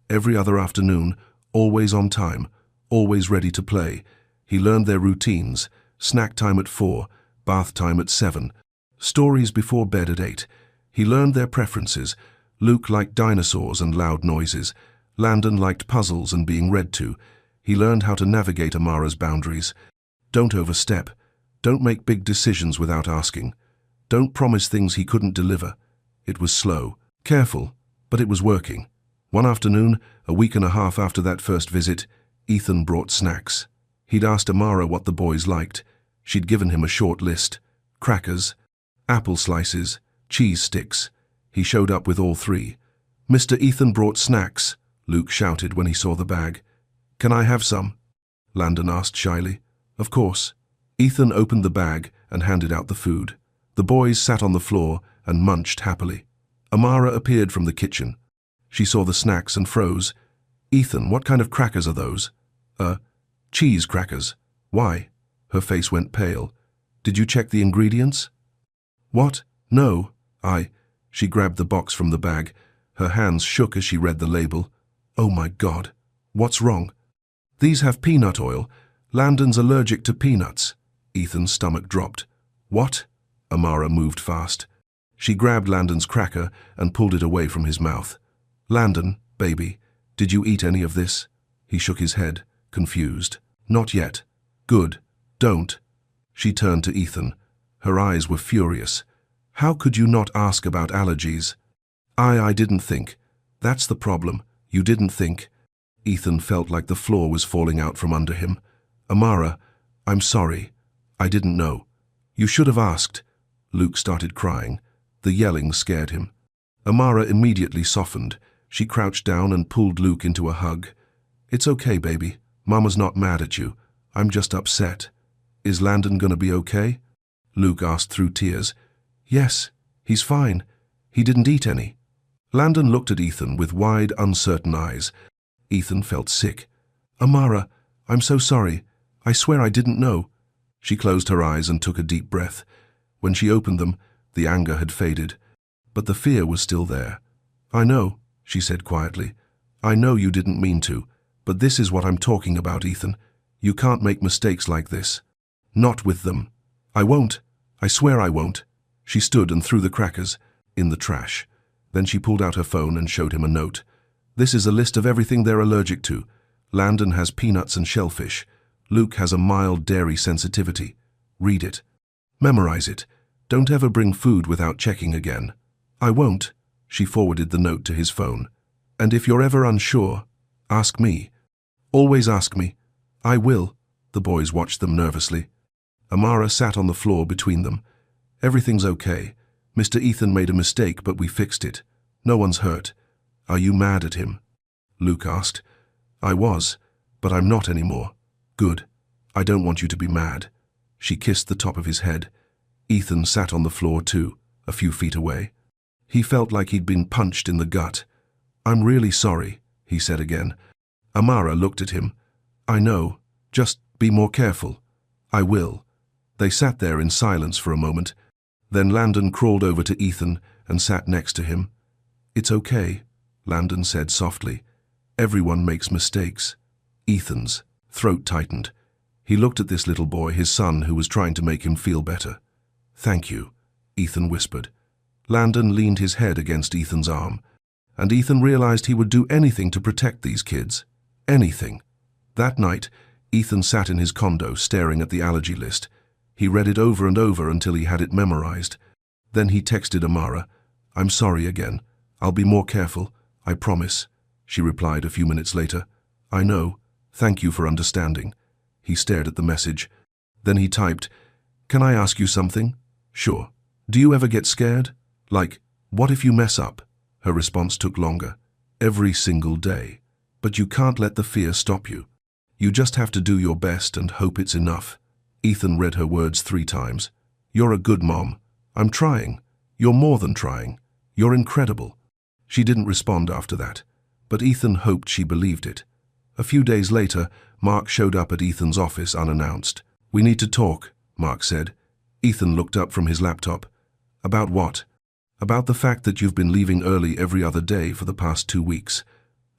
every other afternoon, always on time, always ready to play. He learned their routines: snack time at 4, bath time at 7, stories before bed at 8. He learned their preferences. Luke liked dinosaurs and loud noises. Landon liked puzzles and being read to. He learned how to navigate Amara's boundaries. Don't overstep. Don't make big decisions without asking. Don't promise things he couldn't deliver. It was slow, careful, but it was working. One afternoon, a week and a half after that first visit, Ethan brought snacks. He'd asked Amara what the boys liked. She'd given him a short list: crackers, apple slices, cheese sticks. He showed up with all 3. "Mr. Ethan brought snacks," Luke shouted when he saw the bag. "Can I have some?" Landon asked shyly. "Of course." Ethan opened the bag and handed out the food. The boys sat on the floor and munched happily. Amara appeared from the kitchen. She saw the snacks and froze. "Ethan, what kind of crackers are those?" Cheese crackers." "Why?" Her face went pale. "Did you check the ingredients?" "What? No. She grabbed the box from the bag. Her hands shook as she read the label. "Oh my God. What's wrong?" "These have peanut oil. Landon's allergic to peanuts." Ethan's stomach dropped. "What?" Amara moved fast. She grabbed Landon's cracker and pulled it away from his mouth. "Landon, baby, did you eat any of this?" He shook his head, confused. "Not yet." "Good. Don't." She turned to Ethan. Her eyes were furious. "How could you not ask about allergies?" I didn't think. That's the problem. You didn't think." Ethan felt like the floor was falling out from under him. "Amara, I'm sorry. I didn't know. You should have asked." Luke started crying. The yelling scared him. Amara immediately softened. She crouched down and pulled Luke into a hug. "It's okay, baby. Mama's not mad at you. I'm just upset. Is Landon gonna be okay?" Luke asked through tears. "Yes, he's fine. He didn't eat any." Landon looked at Ethan with wide, uncertain eyes. Ethan felt sick. "Amara, I'm so sorry. I swear I didn't know." She closed her eyes and took a deep breath. When she opened them, the anger had faded, but the fear was still there. "I know," she said quietly. "I know you didn't mean to, but this is what I'm talking about, Ethan. You can't make mistakes like this. Not with them." "I won't. I swear I won't." She stood and threw the crackers in the trash. Then she pulled out her phone and showed him a note. "This is a list of everything they're allergic to. Landon has peanuts and shellfish. Luke has a mild dairy sensitivity. Read it. Memorize it. Don't ever bring food without checking again." "I won't." She forwarded the note to his phone. "And if you're ever unsure, ask me. Always ask me." "I will." The boys watched them nervously. Amara sat on the floor between them. "Everything's okay. Mr. Ethan made a mistake, but we fixed it. No one's hurt. Are you mad at him?" Luke asked. "I was, but I'm not anymore." "Good. I don't want you to be mad." She kissed the top of his head. Ethan sat on the floor too, a few feet away. He felt like he'd been punched in the gut. "I'm really sorry," he said again. Amara looked at him. "I know. Just be more careful." "I will." They sat there in silence for a moment. Then Landon crawled over to Ethan and sat next to him. "It's okay," Landon said softly. "Everyone makes mistakes." Ethan's throat tightened. He looked at this little boy, his son, who was trying to make him feel better. "Thank you," Ethan whispered. Landon leaned his head against Ethan's arm, and Ethan realized he would do anything to protect these kids. Anything. That night, Ethan sat in his condo staring at the allergy list. He read it over and over until he had it memorized. Then he texted Amara. "I'm sorry again. I'll be more careful, I promise." She replied a few minutes later. "I know. Thank you for understanding." He stared at the message. Then he typed, "Can I ask you something?" "Sure." "Do you ever get scared? Like, what if you mess up?" Her response took longer. "Every single day. But you can't let the fear stop you. You just have to do your best and hope it's enough." Ethan read her words 3 times. "You're a good mom. I'm trying. You're more than trying. You're incredible." She didn't respond after that, but Ethan hoped she believed it. A few days later, Mark showed up at Ethan's office unannounced. "We need to talk," Mark said. Ethan looked up from his laptop. "About what?" "About the fact that you've been leaving early every other day for the past 2 weeks.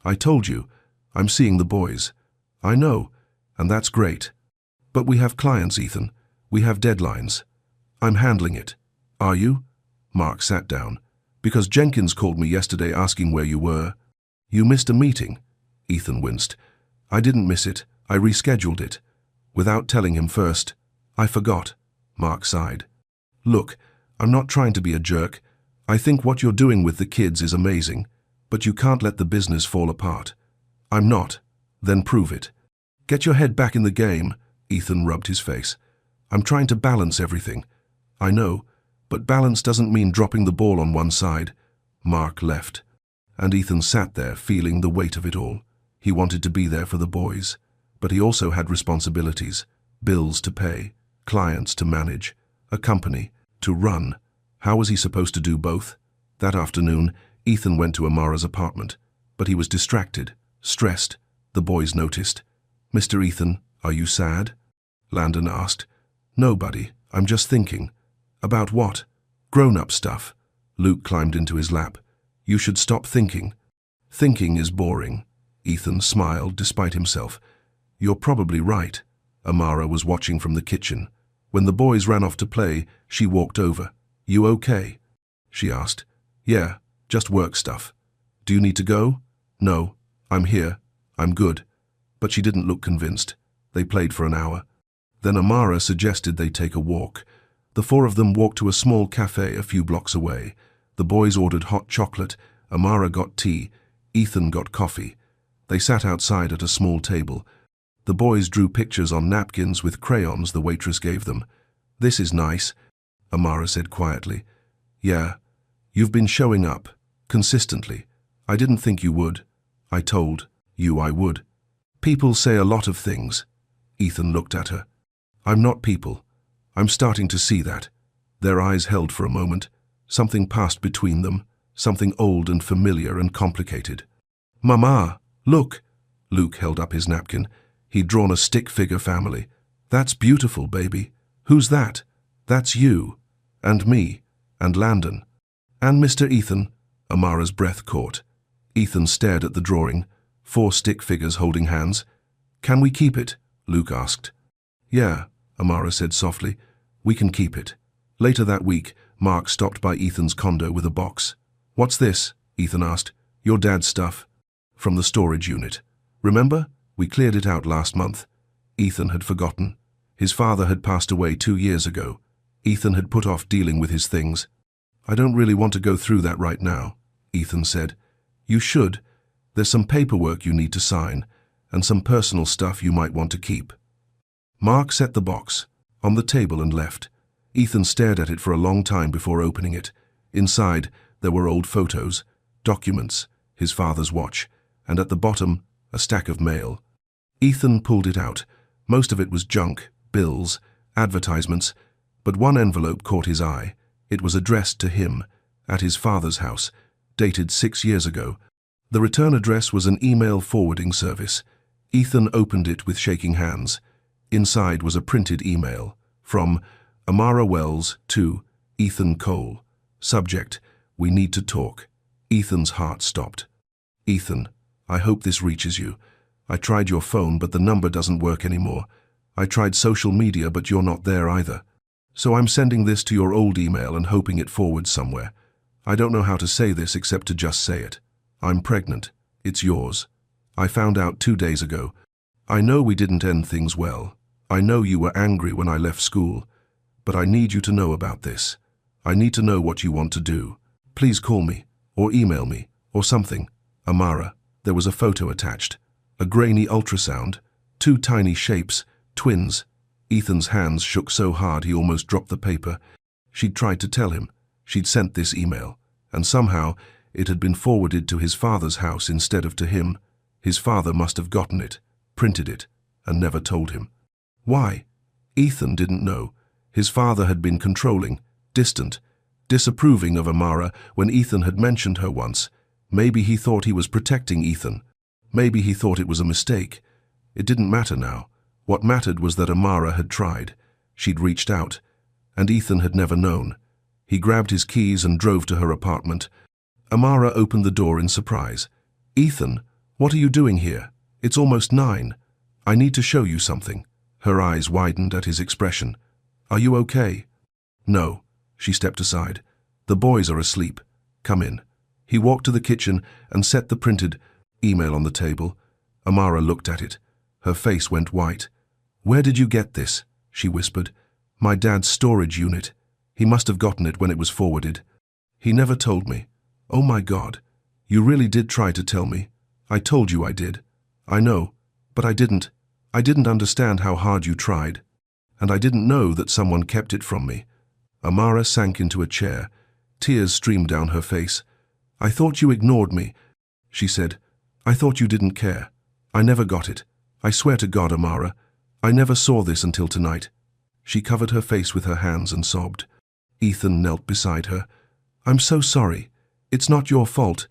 I told you. I'm seeing the boys." "I know, and that's great. But we have clients, Ethan. We have deadlines. I'm handling it." "Are you?" Mark sat down. "Because Jenkins called me yesterday asking where you were." "You missed a meeting?" Ethan winced. "I didn't miss it. I rescheduled it. Without telling him first. I forgot." Mark sighed. "Look, I'm not trying to be a jerk. I think what you're doing with the kids is amazing, but you can't let the business fall apart." "I'm not." "Then prove it. Get your head back in the game." Ethan rubbed his face. "I'm trying to balance everything." "I know, but balance doesn't mean dropping the ball on one side." Mark left, and Ethan sat there feeling the weight of it all. He wanted to be there for the boys, but he also had responsibilities, bills to pay, clients to manage, a company to run. How was he supposed to do both? That afternoon, Ethan went to Amara's apartment, but he was distracted, stressed. The boys noticed. "Mr. Ethan, are you sad?" Landon asked. "No, buddy, I'm just thinking." "About what?" "Grown-up stuff." Luke climbed into his lap. "You should stop thinking." "Thinking is boring." Ethan smiled despite himself. "You're probably right." Amara was watching from the kitchen. When the boys ran off to play, she walked over. "You okay?" she asked. "Yeah, just work stuff." "Do you need to go?" "No, I'm here. I'm good." But she didn't look convinced. They played for an hour. Then Amara suggested they take a walk. The four of them walked to a small cafe a few blocks away. The boys ordered hot chocolate. Amara got tea. Ethan got coffee. They sat outside at a small table. The boys drew pictures on napkins with crayons the waitress gave them. "This is nice," Amara said quietly. "Yeah, you've been showing up, consistently. I didn't think you would. I told you I would." "People say a lot of things." Ethan looked at her. "I'm not people. I'm starting to see that." Their eyes held for a moment. Something passed between them, something old and familiar and complicated. "Mama, look!" Luke held up his napkin. He'd drawn a stick-figure family. "That's beautiful, baby. Who's that?" "That's you. And me. And Landon. And Mr. Ethan." Amara's breath caught. Ethan stared at the drawing. 4 stick figures holding hands. "Can we keep it?" Luke asked. "Yeah," Amara said softly. "We can keep it." Later that week, Mark stopped by Ethan's condo with a box. "What's this?" Ethan asked. "Your dad's stuff." "From the storage unit. Remember? We cleared it out last month." Ethan had forgotten. His father had passed away 2 years ago. Ethan had put off dealing with his things. "I don't really want to go through that right now," Ethan said. "You should. There's some paperwork you need to sign, and some personal stuff you might want to keep." Mark set the box on the table and left. Ethan stared at it for a long time before opening it. Inside, there were old photos, documents, his father's watch, and at the bottom, a stack of mail. Ethan pulled it out. Most of it was junk, bills, advertisements, but one envelope caught his eye. It was addressed to him, at his father's house, dated 6 years ago. The return address was an email forwarding service. Ethan opened it with shaking hands. Inside was a printed email from Amara Wells to Ethan Cole. Subject: "We need to talk." Ethan's heart stopped. "Ethan, I hope this reaches you. I tried your phone, but the number doesn't work anymore. I tried social media, but you're not there either. So I'm sending this to your old email and hoping it forwards somewhere. I don't know how to say this except to just say it. I'm pregnant. It's yours. I found out 2 days ago. I know we didn't end things well. I know you were angry when I left school. But I need you to know about this. I need to know what you want to do. Please call me, or email me, or something. Amara." There was a photo attached. A grainy ultrasound. 2 tiny shapes. Twins. Ethan's hands shook so hard he almost dropped the paper. She'd tried to tell him. She'd sent this email. And somehow, it had been forwarded to his father's house instead of to him. His father must have gotten it, printed it, and never told him. Why? Ethan didn't know. His father had been controlling, distant, disapproving of Amara when Ethan had mentioned her once. Maybe he thought he was protecting Ethan. Maybe he thought it was a mistake. It didn't matter now. What mattered was that Amara had tried. She'd reached out. And Ethan had never known. He grabbed his keys and drove to her apartment. Amara opened the door in surprise. "Ethan, what are you doing here? It's almost 9. I need to show you something." Her eyes widened at his expression. "Are you okay?" "No." She stepped aside. "The boys are asleep. Come in." He walked to the kitchen and set the printed email on the table. Amara looked at it. Her face went white. "Where did you get this?" she whispered. "My dad's storage unit. He must have gotten it when it was forwarded. He never told me." "Oh my God. You really did try to tell me. I told you I did. I know, but I didn't. I didn't understand how hard you tried. And I didn't know that someone kept it from me." Amara sank into a chair. Tears streamed down her face. "I thought you ignored me," she said. "I thought you didn't care. I never got it. I swear to God, Amara, I never saw this until tonight." She covered her face with her hands and sobbed. Ethan knelt beside her. "I'm so sorry." It's not your fault.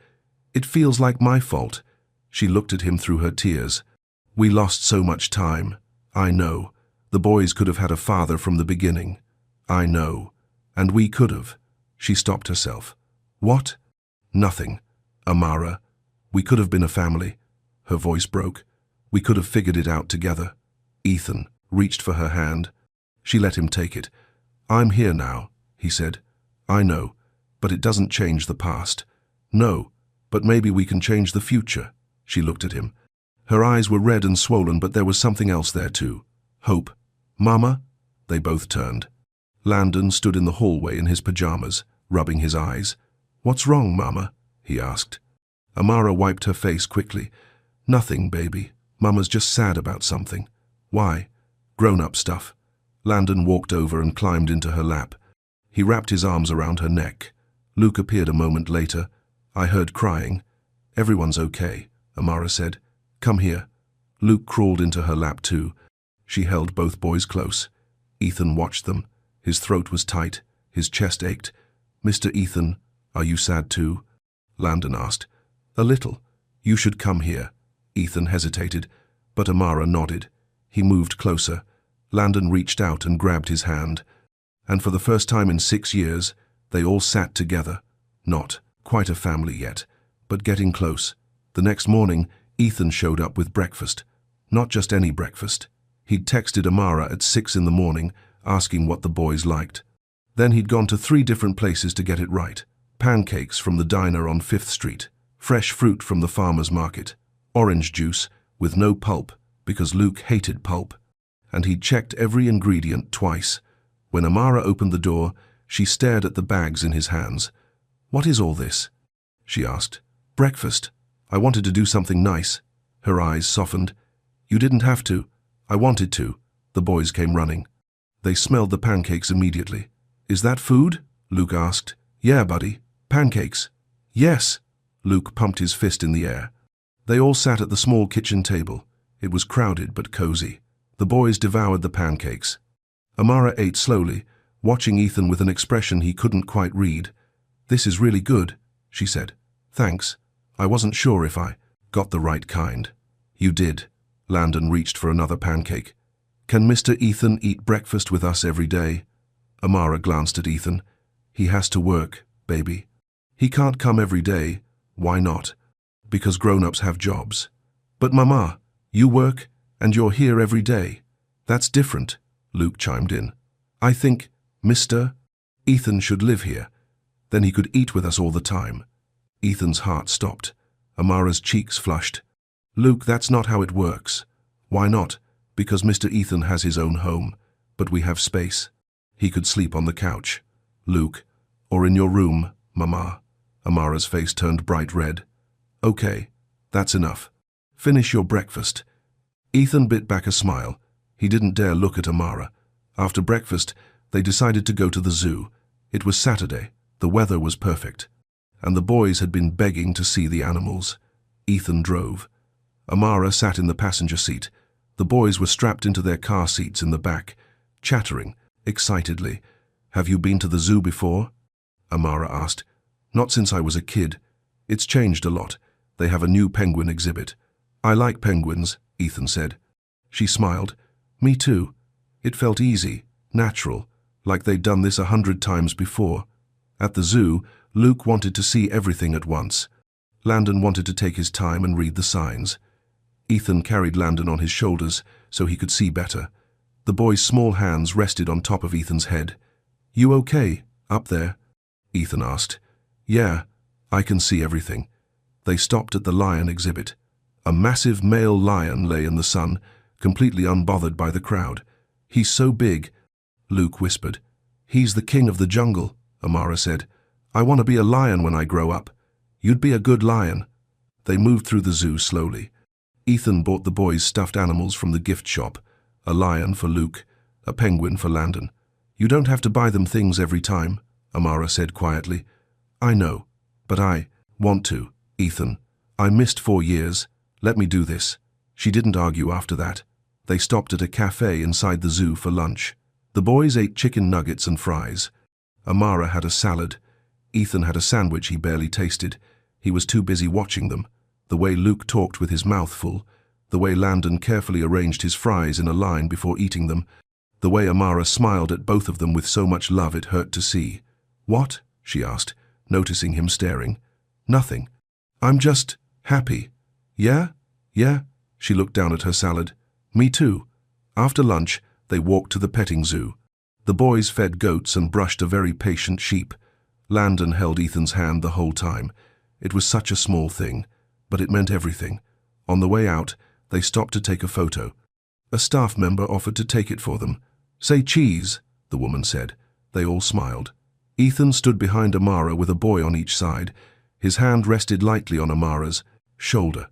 It feels like my fault. She looked at him through her tears. We lost so much time. I know. The boys could have had a father from the beginning. I know. And we could have. She stopped herself. What? Nothing. Amara. We could have been a family. Her voice broke. We could have figured it out together. Ethan reached for her hand. She let him take it. I'm here now, he said. I know, but it doesn't change the past. No, but maybe we can change the future. She looked at him. Her eyes were red and swollen, but there was something else there too. Hope. Mama? They both turned. Landon stood in the hallway in his pajamas, rubbing his eyes. What's wrong, Mama? He asked. Amara wiped her face quickly. Nothing, baby. Mama's just sad about something. Why? Grown-up stuff. Landon walked over and climbed into her lap. He wrapped his arms around her neck. Luke appeared a moment later. I heard crying. Everyone's okay, Amara said. Come here. Luke crawled into her lap too. She held both boys close. Ethan watched them. His throat was tight. His chest ached. Mr. Ethan, are you sad too? Landon asked. A little. You should come here. Ethan hesitated, but Amara nodded. He moved closer. Landon reached out and grabbed his hand. And for the first time in 6 years, they all sat together. Not quite a family yet, but getting close. The next morning, Ethan showed up with breakfast. Not just any breakfast. He'd texted Amara at 6 in the morning, asking what the boys liked. Then he'd gone to 3 different places to get it right. Pancakes from the diner on 5th Street, fresh fruit from the farmer's market, orange juice with no pulp because Luke hated pulp, and he'd checked every ingredient twice. When Amara opened the door, she stared at the bags in his hands. What is all this? She asked. Breakfast. I wanted to do something nice. Her eyes softened. You didn't have to. I wanted to. The boys came running. They smelled the pancakes immediately. Is that food? Luke asked. Yeah, buddy. Pancakes. Yes. Luke pumped his fist in the air. They all sat at the small kitchen table. It was crowded but cozy. The boys devoured the pancakes. Amara ate slowly, watching Ethan with an expression he couldn't quite read. This is really good, she said. Thanks. I wasn't sure if I got the right kind. You did. Landon reached for another pancake. Can Mr. Ethan eat breakfast with us every day? Amara glanced at Ethan. He has to work, baby. He can't come every day. Why not? Because grown-ups have jobs. But Mama, you work and you're here every day. That's different, Luke chimed in. I think Mr. Ethan should live here. Then he could eat with us all the time. Ethan's heart stopped. Amara's cheeks flushed. Luke, that's not how it works. Why not? Because Mr. Ethan has his own home, but we have space. He could sleep on the couch. Luke, or in your room, Mama. Amara's face turned bright red. Okay, that's enough. Finish your breakfast. Ethan bit back a smile. He didn't dare look at Amara. After breakfast, they decided to go to the zoo. It was Saturday. The weather was perfect. And the boys had been begging to see the animals. Ethan drove. Amara sat in the passenger seat. The boys were strapped into their car seats in the back, chattering excitedly. Have you been to the zoo before? Amara asked. Not since I was a kid. It's changed a lot. They have a new penguin exhibit. I like penguins, Ethan said. She smiled. Me too. It felt easy, natural, like they'd done this 100 times before. At the zoo, Luke wanted to see everything at once. Landon wanted to take his time and read the signs. Ethan carried Landon on his shoulders so he could see better. The boy's small hands rested on top of Ethan's head. You okay, up there? Ethan asked. Yeah, I can see everything. They stopped at the lion exhibit. A massive male lion lay in the sun, completely unbothered by the crowd. He's so big, Luke whispered. He's the king of the jungle, Amara said. I want to be a lion when I grow up. You'd be a good lion. They moved through the zoo slowly. Ethan bought the boys stuffed animals from the gift shop. A lion for Luke, a penguin for Landon. You don't have to buy them things every time, Amara said quietly. I know, but I want to, Ethan. I missed 4 years. Let me do this. She didn't argue after that. They stopped at a cafe inside the zoo for lunch. The boys ate chicken nuggets and fries. Amara had a salad. Ethan had a sandwich he barely tasted. He was too busy watching them. The way Luke talked with his mouth full, the way Landon carefully arranged his fries in a line before eating them, the way Amara smiled at both of them with so much love it hurt to see. "What?" she asked, noticing him staring. "Nothing. I'm just happy." "Yeah? Yeah?" She looked down at her salad. "Me too." After lunch, they walked to the petting zoo. The boys fed goats and brushed a very patient sheep. Landon held Ethan's hand the whole time. It was such a small thing, but it meant everything. On the way out, they stopped to take a photo. A staff member offered to take it for them. "Say cheese," the woman said. They all smiled. Ethan stood behind Amara with a boy on each side. His hand rested lightly on Amara's shoulder.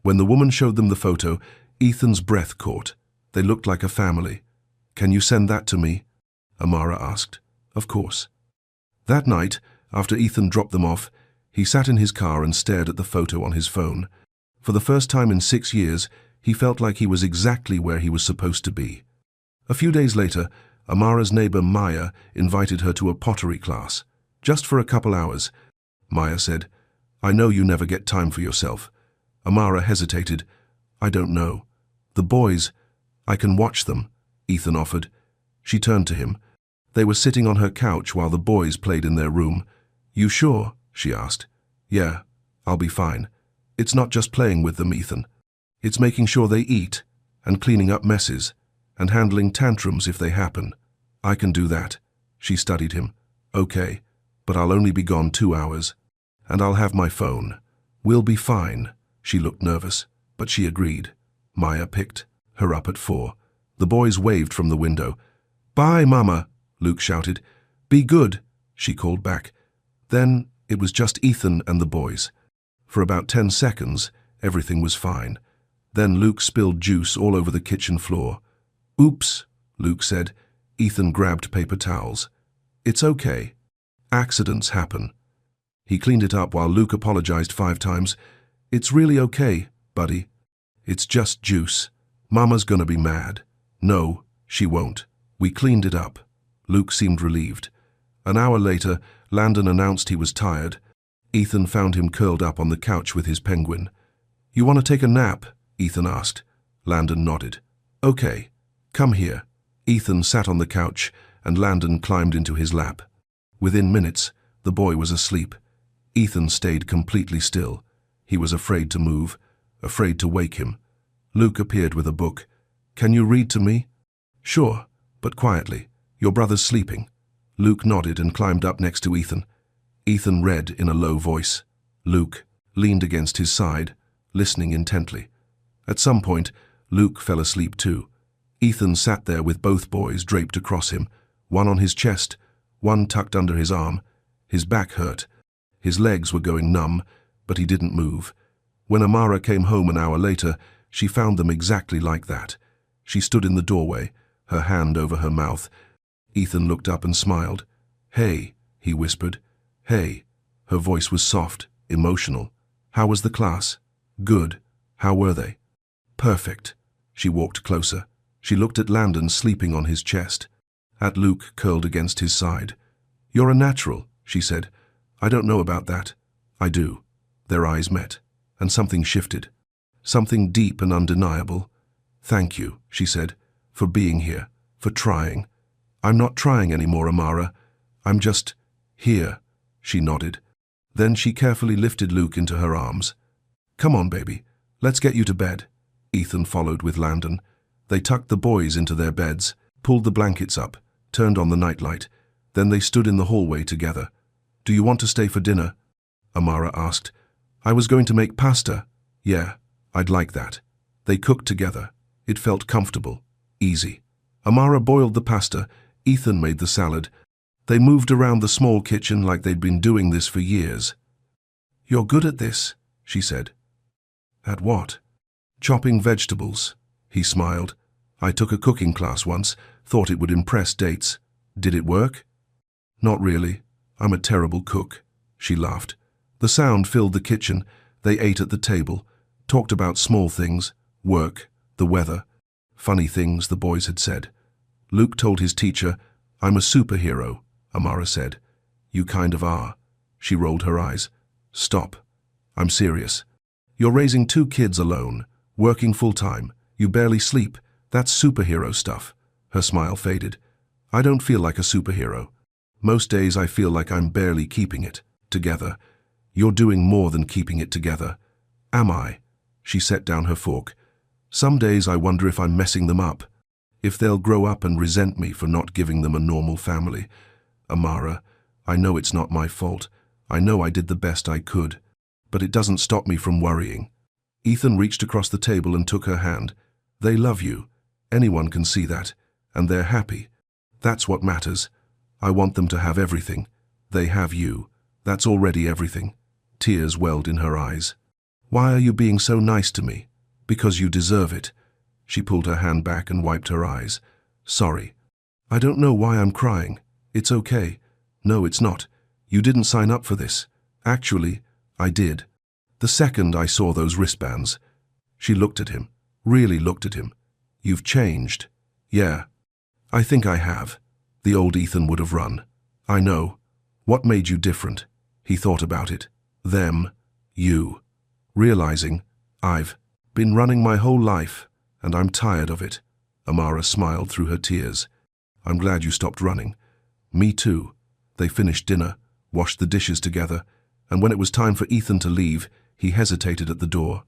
When the woman showed them the photo, Ethan's breath caught. They looked like a family. "Can you send that to me?" Amara asked. "Of course." That night, after Ethan dropped them off, he sat in his car and stared at the photo on his phone. For the first time in 6 years, he felt like he was exactly where he was supposed to be. A few days later, Amara's neighbor Maya invited her to a pottery class. "Just for a couple hours," Maya said. "I know you never get time for yourself." Amara hesitated. "I don't know. The boys, I can watch them," Ethan offered. She turned to him. They were sitting on her couch while the boys played in their room. "You sure?" she asked. "Yeah, I'll be fine. It's not just playing with them, Ethan. It's making sure they eat, and cleaning up messes, and handling tantrums if they happen. I can do that." She studied him. "Okay, but I'll only be gone 2 hours. And I'll have my phone. We'll be fine." She looked nervous, but she agreed. Maya picked her up at 4. The boys waved from the window. "Bye, Mama," Luke shouted. "Be good," she called back. Then it was just Ethan and the boys. For about 10 seconds, everything was fine. Then Luke spilled juice all over the kitchen floor. "Oops," Luke said. Ethan grabbed paper towels. "It's okay. Accidents happen." He cleaned it up while Luke apologized 5 times. "It's really okay, buddy. It's just juice. Mama's gonna be mad." "No, she won't. We cleaned it up." Luke seemed relieved. An hour later, Landon announced he was tired. Ethan found him curled up on the couch with his penguin. "You want to take a nap?" Ethan asked. Landon nodded. "Okay, come here." Ethan sat on the couch, and Landon climbed into his lap. Within minutes, the boy was asleep. Ethan stayed completely still. He was afraid to move, afraid to wake him. Luke appeared with a book. "Can you read to me?" "Sure, but quietly. Your brother's sleeping." Luke nodded and climbed up next to Ethan. Ethan read in a low voice. Luke leaned against his side, listening intently. At some point, Luke fell asleep too. Ethan sat there with both boys draped across him, one on his chest, one tucked under his arm. His back hurt. His legs were going numb, but he didn't move. When Amara came home an hour later, she found them exactly like that. She stood in the doorway, her hand over her mouth. Ethan looked up and smiled. "Hey," he whispered. "Hey." Her voice was soft, emotional. "How was the class?" "Good. How were they?" "Perfect." She walked closer. She looked at Landon sleeping on his chest, at Luke curled against his side. "You're a natural," she said. "I don't know about that." "I do." Their eyes met, and something shifted. Something deep and undeniable. "Thank you," she said, "for being here, for trying." "I'm not trying anymore, Amara. I'm just here." She nodded. Then she carefully lifted Luke into her arms. "Come on, baby. Let's get you to bed." Ethan followed with Landon. They tucked the boys into their beds, pulled the blankets up, turned on the nightlight. Then they stood in the hallway together. "Do you want to stay for dinner?" Amara asked. "I was going to make pasta." "Yeah, I'd like that." They cooked together. It felt comfortable, easy. Amara boiled the pasta. Ethan made the salad. They moved around the small kitchen like they'd been doing this for years. "You're good at this," she said. "At what?" "Chopping vegetables." He smiled. "I took a cooking class once, thought it would impress dates. Did it work?" "Not really. I'm a terrible cook." She laughed. The sound filled the kitchen. They ate at the table, talked about small things, work, the weather, funny things the boys had said. Luke told his teacher, "I'm a superhero," Amara said. You kind of are. She rolled her eyes. Stop. I'm serious. You're raising 2 kids alone, working full-time. You barely sleep. That's superhero stuff. Her smile faded. I don't feel like a superhero. Most days I feel like I'm barely keeping it together. You're doing more than keeping it together. Am I? She set down her fork. Some days I wonder if I'm messing them up. If they'll grow up and resent me for not giving them a normal family. Amara, I know it's not my fault. I know I did the best I could. But it doesn't stop me from worrying. Ethan reached across the table and took her hand. They love you. Anyone can see that. And they're happy. That's what matters. I want them to have everything. They have you. That's already everything. Tears welled in her eyes. Why are you being so nice to me? Because you deserve it. She pulled her hand back and wiped her eyes. Sorry. I don't know why I'm crying. It's okay. No, it's not. You didn't sign up for this. Actually, I did. The second I saw those wristbands. She looked at him. Really looked at him. You've changed. Yeah. I think I have. The old Ethan would have run. I know. What made you different? He thought about it. Them. You. Realizing, I've been running my whole life, and I'm tired of it. Amara smiled through her tears. I'm glad you stopped running. Me too. They finished dinner, washed the dishes together, and when it was time for Ethan to leave, he hesitated at the door.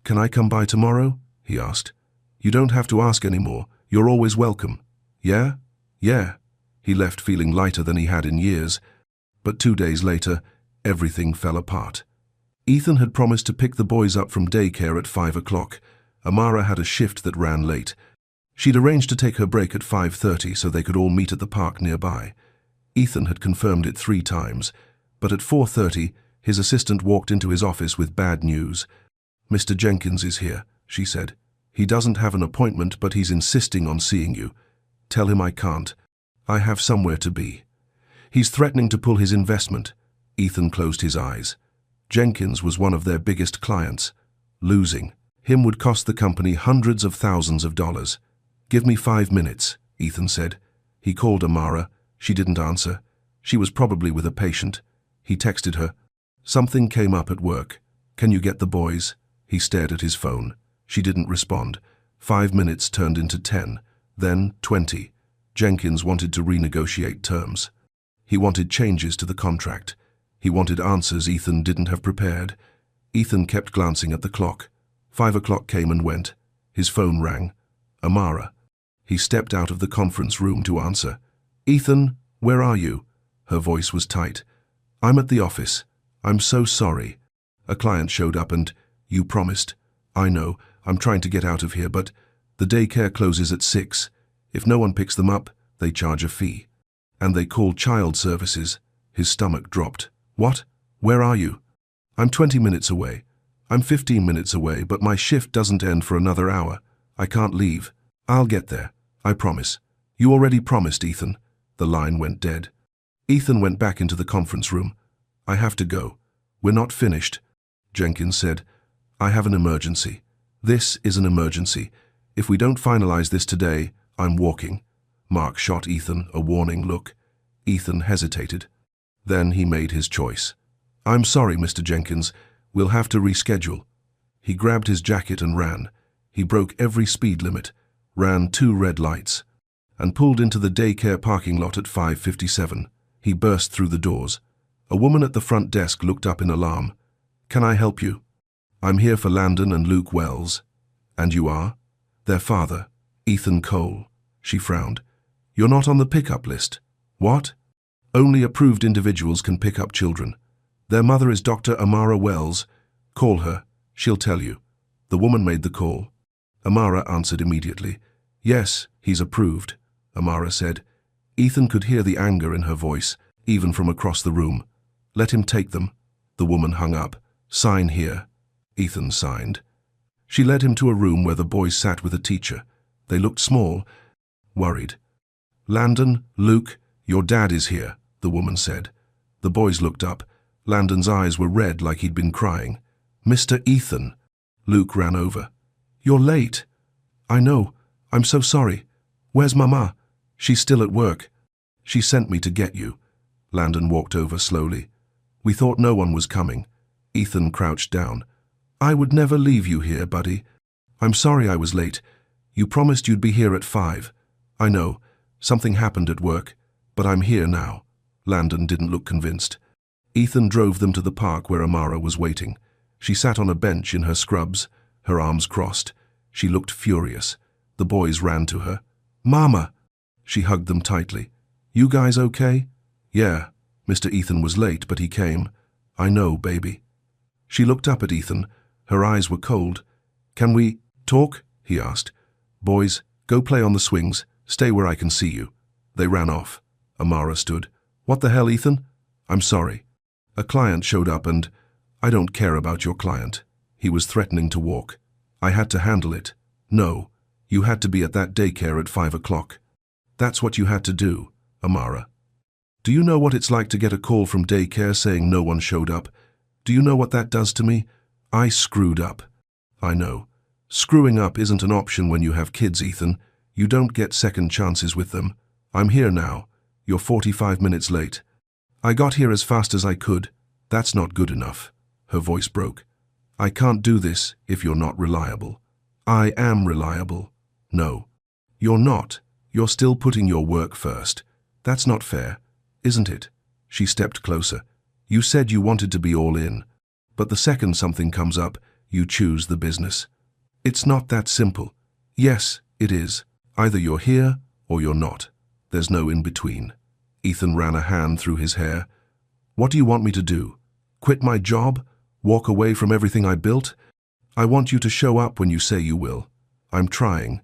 Can I come by tomorrow? He asked. You don't have to ask anymore. You're always welcome. Yeah? Yeah. He left feeling lighter than he had in years. But 2 days later, everything fell apart. Ethan had promised to pick the boys up from daycare at 5 o'clock. Amara had a shift that ran late. She'd arranged to take her break at 5:30 so they could all meet at the park nearby. Ethan had confirmed it 3 times, but at 4:30, his assistant walked into his office with bad news. Mr. Jenkins is here, she said. He doesn't have an appointment, but he's insisting on seeing you. Tell him I can't. I have somewhere to be. He's threatening to pull his investment. Ethan closed his eyes. Jenkins was one of their biggest clients. Losing him would cost the company hundreds of thousands of dollars. Give me 5 minutes, Ethan said. He called Amara. She didn't answer. She was probably with a patient. He texted her. Something came up at work. Can you get the boys? He stared at his phone. She didn't respond. 5 minutes turned into 10, then 20. Jenkins wanted to renegotiate terms. He wanted changes to the contract. He wanted answers Ethan didn't have prepared. Ethan kept glancing at the clock. 5 o'clock came and went. His phone rang. Amara. He stepped out of the conference room to answer. Ethan, where are you? Her voice was tight. I'm at the office. I'm so sorry. A client showed up and, you promised. I know, I'm trying to get out of here, but the daycare closes at 6. If no one picks them up, they charge a fee. And they call child services. His stomach dropped. What? Where are you? I'm 20 minutes away. I'm 15 minutes away, but my shift doesn't end for another hour. I can't leave. I'll get there. I promise. You already promised, Ethan. The line went dead. Ethan went back into the conference room. I have to go. We're not finished. Jenkins said, I have an emergency. This is an emergency. If we don't finalize this today, I'm walking. Mark shot Ethan a warning look. Ethan hesitated. Then he made his choice. I'm sorry, Mr. Jenkins. We'll have to reschedule. He grabbed his jacket and ran. He broke every speed limit, ran 2 red lights, and pulled into the daycare parking lot at 5:57. He burst through the doors. A woman at the front desk looked up in alarm. Can I help you? I'm here for Landon and Luke Wells. And you are? Their father, Ethan Cole. She frowned. You're not on the pickup list. What? Only approved individuals can pick up children. Their mother is Dr. Amara Wells. Call her. She'll tell you. The woman made the call. Amara answered immediately. Yes, he's approved, Amara said. Ethan could hear the anger in her voice, even from across the room. Let him take them. The woman hung up. Sign here. Ethan signed. She led him to a room where the boys sat with a teacher. They looked small, worried. Landon, Luke, your dad is here, the woman said. The boys looked up. Landon's eyes were red like he'd been crying. Mr. Ethan. Luke ran over. You're late. I know. I'm so sorry. Where's Mama? She's still at work. She sent me to get you. Landon walked over slowly. We thought no one was coming. Ethan crouched down. I would never leave you here, buddy. I'm sorry I was late. You promised you'd be here at 5. I know. Something happened at work. But I'm here now. Landon didn't look convinced. Ethan drove them to the park where Amara was waiting. She sat on a bench in her scrubs, her arms crossed. She looked furious. The boys ran to her. Mama! She hugged them tightly. You guys okay? Yeah. Mr. Ethan was late, but he came. I know, baby. She looked up at Ethan. Her eyes were cold. Can we talk? He asked. Boys, go play on the swings. Stay where I can see you. They ran off. Amara stood. What the hell, Ethan? I'm sorry. A client showed up and I don't care about your client. He was threatening to walk. I had to handle it. No, you had to be at that daycare at 5 o'clock. That's what you had to do, Amara. Do you know what it's like to get a call from daycare saying no one showed up? Do you know what that does to me? I screwed up. I know. Screwing up isn't an option when you have kids, Ethan. You don't get second chances with them. I'm here now. You're 45 minutes late. I got here as fast as I could. That's not good enough. Her voice broke. I can't do this if you're not reliable. I am reliable. No. You're not. You're still putting your work first. That's not fair, isn't it? She stepped closer. You said you wanted to be all in. But the second something comes up, you choose the business. It's not that simple. Yes, it is. Either you're here or you're not. There's no in between. Ethan ran a hand through his hair. What do you want me to do? Quit my job? Walk away from everything I built? I want you to show up when you say you will. I'm trying.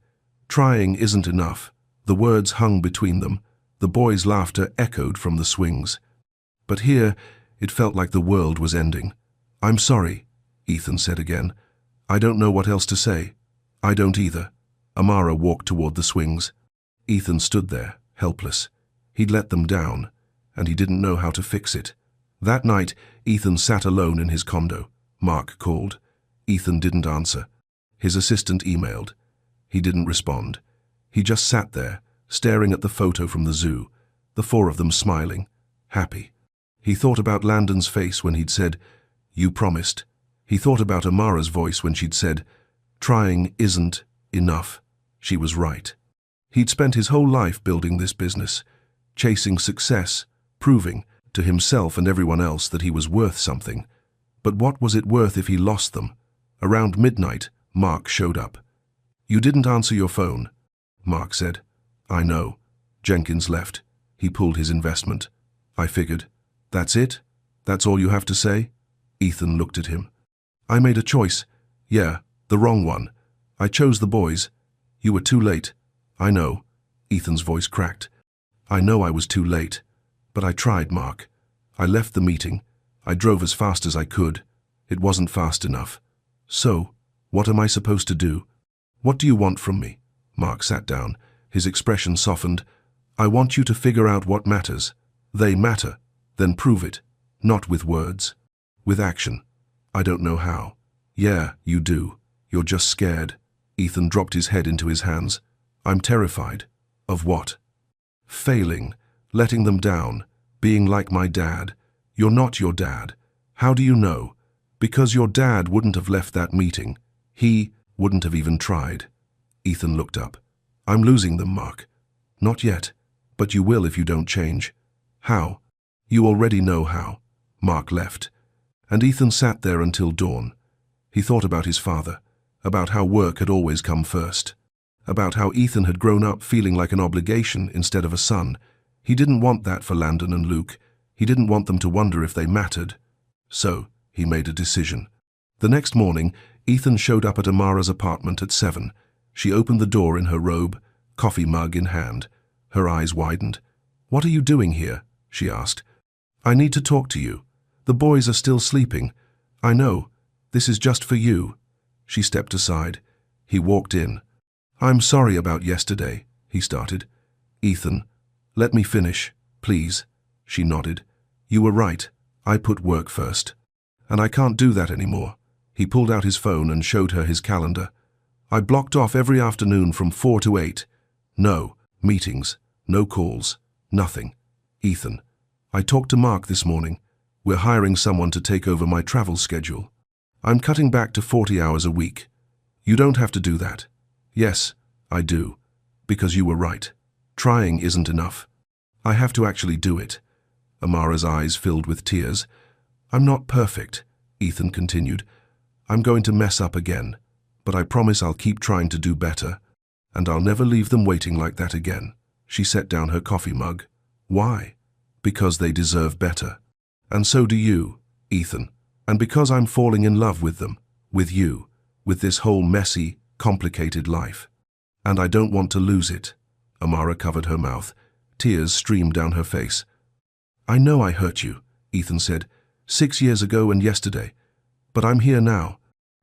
Trying isn't enough. The words hung between them. The boys' laughter echoed from the swings. But here, it felt like the world was ending. I'm sorry, Ethan said again. I don't know what else to say. I don't either. Amara walked toward the swings. Ethan stood there, helpless. He'd let them down, and he didn't know how to fix it. That night, Ethan sat alone in his condo. Mark called. Ethan didn't answer. His assistant emailed. He didn't respond. He just sat there, staring at the photo from the zoo, the 4 of them smiling, happy. He thought about Landon's face when he'd said, "You promised." He thought about Amara's voice when she'd said, "Trying isn't enough." She was right. He'd spent his whole life building this business, chasing success, proving to himself and everyone else that he was worth something. But what was it worth if he lost them? Around midnight, Mark showed up. You didn't answer your phone, Mark said. I know. Jenkins left. He pulled his investment. I figured. That's it? That's all you have to say? Ethan looked at him. I made a choice. Yeah, the wrong one. I chose the boys. You were too late. I know. Ethan's voice cracked. I know I was too late. But I tried, Mark. I left the meeting. I drove as fast as I could. It wasn't fast enough. So, what am I supposed to do? What do you want from me? Mark sat down. His expression softened. I want you to figure out what matters. They matter. Then prove it. Not with words. With action. I don't know how. Yeah, you do. You're just scared. Ethan dropped his head into his hands. I'm terrified. Of what? Failing. Letting them down. Being like my dad. You're not your dad. How do you know? Because your dad wouldn't have left that meeting. He wouldn't have even tried. Ethan looked up. I'm losing them, Mark. Not yet. But you will if you don't change. How? You already know how. Mark left. And Ethan sat there until dawn. He thought about his father, about how work had always come first, about how Ethan had grown up feeling like an obligation instead of a son. He didn't want that for Landon and Luke. He didn't want them to wonder if they mattered. So, he made a decision. The next morning, Ethan showed up at Amara's apartment at 7. She opened the door in her robe, coffee mug in hand. Her eyes widened. What are you doing here? She asked. I need to talk to you. The boys are still sleeping. I know. This is just for you. She stepped aside. He walked in. I'm sorry about yesterday, he started. Ethan, let me finish, please. She nodded. You were right. I put work first. And I can't do that anymore. He pulled out his phone and showed her his calendar. I blocked off every afternoon from 4 to 8. No meetings, no calls, nothing. Ethan, I talked to Mark this morning. We're hiring someone to take over my travel schedule. I'm cutting back to 40 hours a week. You don't have to do that. Yes, I do. Because you were right. Trying isn't enough. I have to actually do it. Amara's eyes filled with tears. I'm not perfect, Ethan continued. I'm going to mess up again. But I promise I'll keep trying to do better. And I'll never leave them waiting like that again. She set down her coffee mug. Why? Because they deserve better. And so do you, Ethan. And because I'm falling in love with them, with you, with this whole messy, complicated life. And I don't want to lose it. Amara covered her mouth. Tears streamed down her face. I know I hurt you, Ethan said, 6 years ago and yesterday. But I'm here now,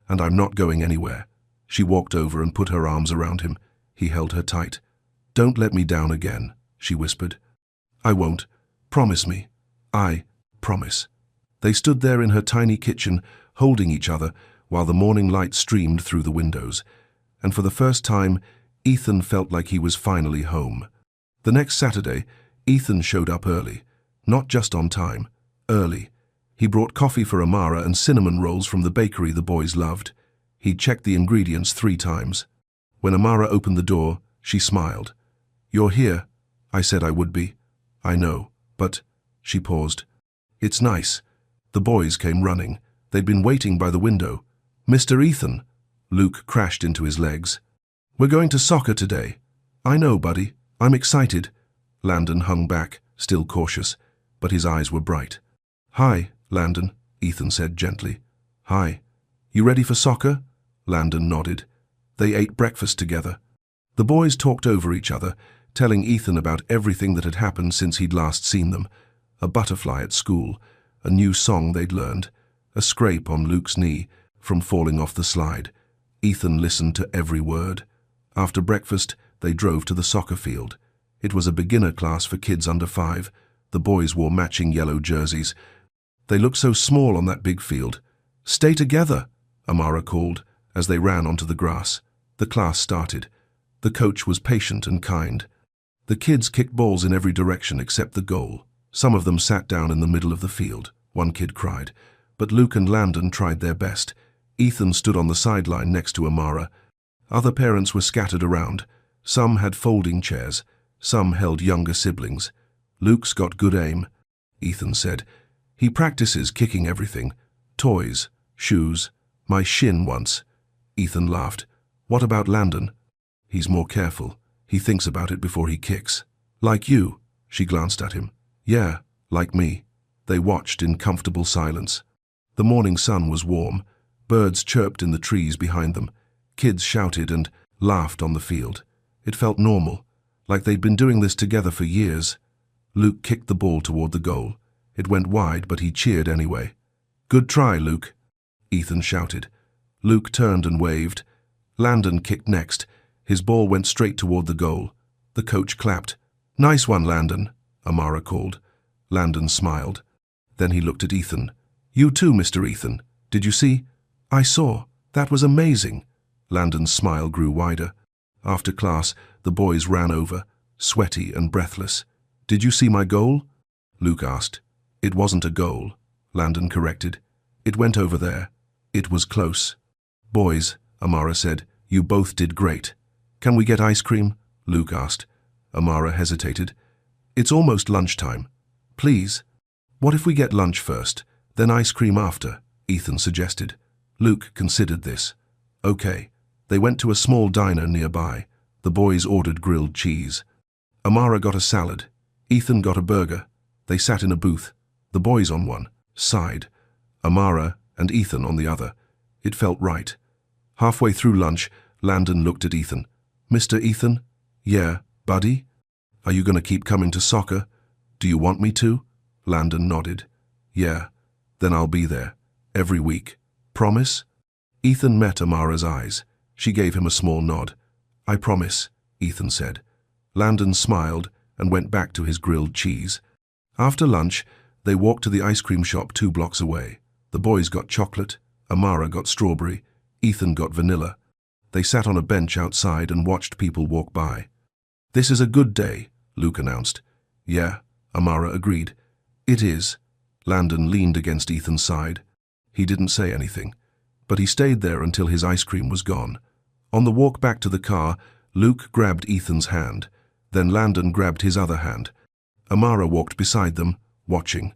and I'm not going anywhere. She walked over and put her arms around him. He held her tight. Don't let me down again, she whispered. I won't. Promise me. I promise. They stood there in her tiny kitchen, holding each other, while the morning light streamed through the windows. And for the first time, Ethan felt like he was finally home. The next Saturday, Ethan showed up early. Not just on time. Early. He brought coffee for Amara and cinnamon rolls from the bakery the boys loved. He checked the ingredients 3 times. When Amara opened the door, she smiled. You're here. I said I would be. I know, but... She paused. It's nice. The boys came running. They'd been waiting by the window. Mr. Ethan. Luke crashed into his legs. We're going to soccer today. I know, buddy. I'm excited. Landon hung back, still cautious, but his eyes were bright. Hi, Landon, Ethan said gently. Hi. You ready for soccer? Landon nodded. They ate breakfast together. The boys talked over each other, telling Ethan about everything that had happened since he'd last seen them. A butterfly at school, a new song they'd learned, a scrape on Luke's knee from falling off the slide. Ethan listened to every word. After breakfast, they drove to the soccer field. It was a beginner class for kids under 5. The boys wore matching yellow jerseys. They looked so small on that big field. Stay together, Amara called as they ran onto the grass. The class started. The coach was patient and kind. The kids kicked balls in every direction except the goal. Some of them sat down in the middle of the field. One kid cried. But Luke and Landon tried their best. Ethan stood on the sideline next to Amara. Other parents were scattered around. Some had folding chairs. Some held younger siblings. Luke's got good aim, Ethan said. He practices kicking everything. Toys, shoes, my shin once. Ethan laughed. What about Landon? He's more careful. He thinks about it before he kicks. Like you, she glanced at him. Yeah, like me. They watched in comfortable silence. The morning sun was warm. Birds chirped in the trees behind them. Kids shouted and laughed on the field. It felt normal, like they'd been doing this together for years. Luke kicked the ball toward the goal. It went wide, but he cheered anyway. Good try, Luke, Ethan shouted. Luke turned and waved. Landon kicked next. His ball went straight toward the goal. The coach clapped. Nice one, Landon, Amara called. Landon smiled. Then he looked at Ethan. You too, Mr. Ethan. Did you see? I saw. That was amazing. Landon's smile grew wider. After class, the boys ran over, sweaty and breathless. Did you see my goal? Luke asked. It wasn't a goal, Landon corrected. It went over there. It was close. Boys, Amara said, you both did great. Can we get ice cream? Luke asked. Amara hesitated. It's almost lunchtime. Please. What if we get lunch first, then ice cream after? Ethan suggested. Luke considered this. Okay. They went to a small diner nearby. The boys ordered grilled cheese. Amara got a salad. Ethan got a burger. They sat in a booth. The boys on one side, Amara and Ethan on the other. It felt right. Halfway through lunch, Landon looked at Ethan. Mr. Ethan? Yeah, buddy? Are you going to keep coming to soccer? Do you want me to? Landon nodded. Yeah, then I'll be there. Every week. Promise? Ethan met Amara's eyes. She gave him a small nod. I promise, Ethan said. Landon smiled and went back to his grilled cheese. After lunch, they walked to the ice cream shop 2 blocks away. The boys got chocolate, Amara got strawberry, Ethan got vanilla. They sat on a bench outside and watched people walk by. This is a good day, Luke announced. Yeah, Amara agreed. It is. Landon leaned against Ethan's side. He didn't say anything, but he stayed there until his ice cream was gone. On the walk back to the car, Luke grabbed Ethan's hand. Then Landon grabbed his other hand. Amara walked beside them, watching.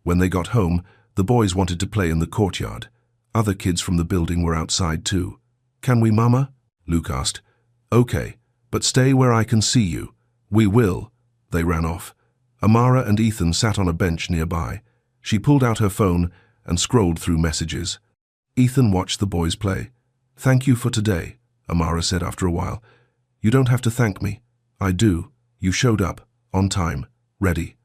When they got home, the boys wanted to play in the courtyard. Other kids from the building were outside too. "Can we, Mama?" Luke asked. "Okay, but stay where I can see you." "We will." They ran off. Amara and Ethan sat on a bench nearby. She pulled out her phone and scrolled through messages. Ethan watched the boys play. "Thank you for today," Amara said after a while. "You don't have to thank me. I do. You showed up, on time, ready.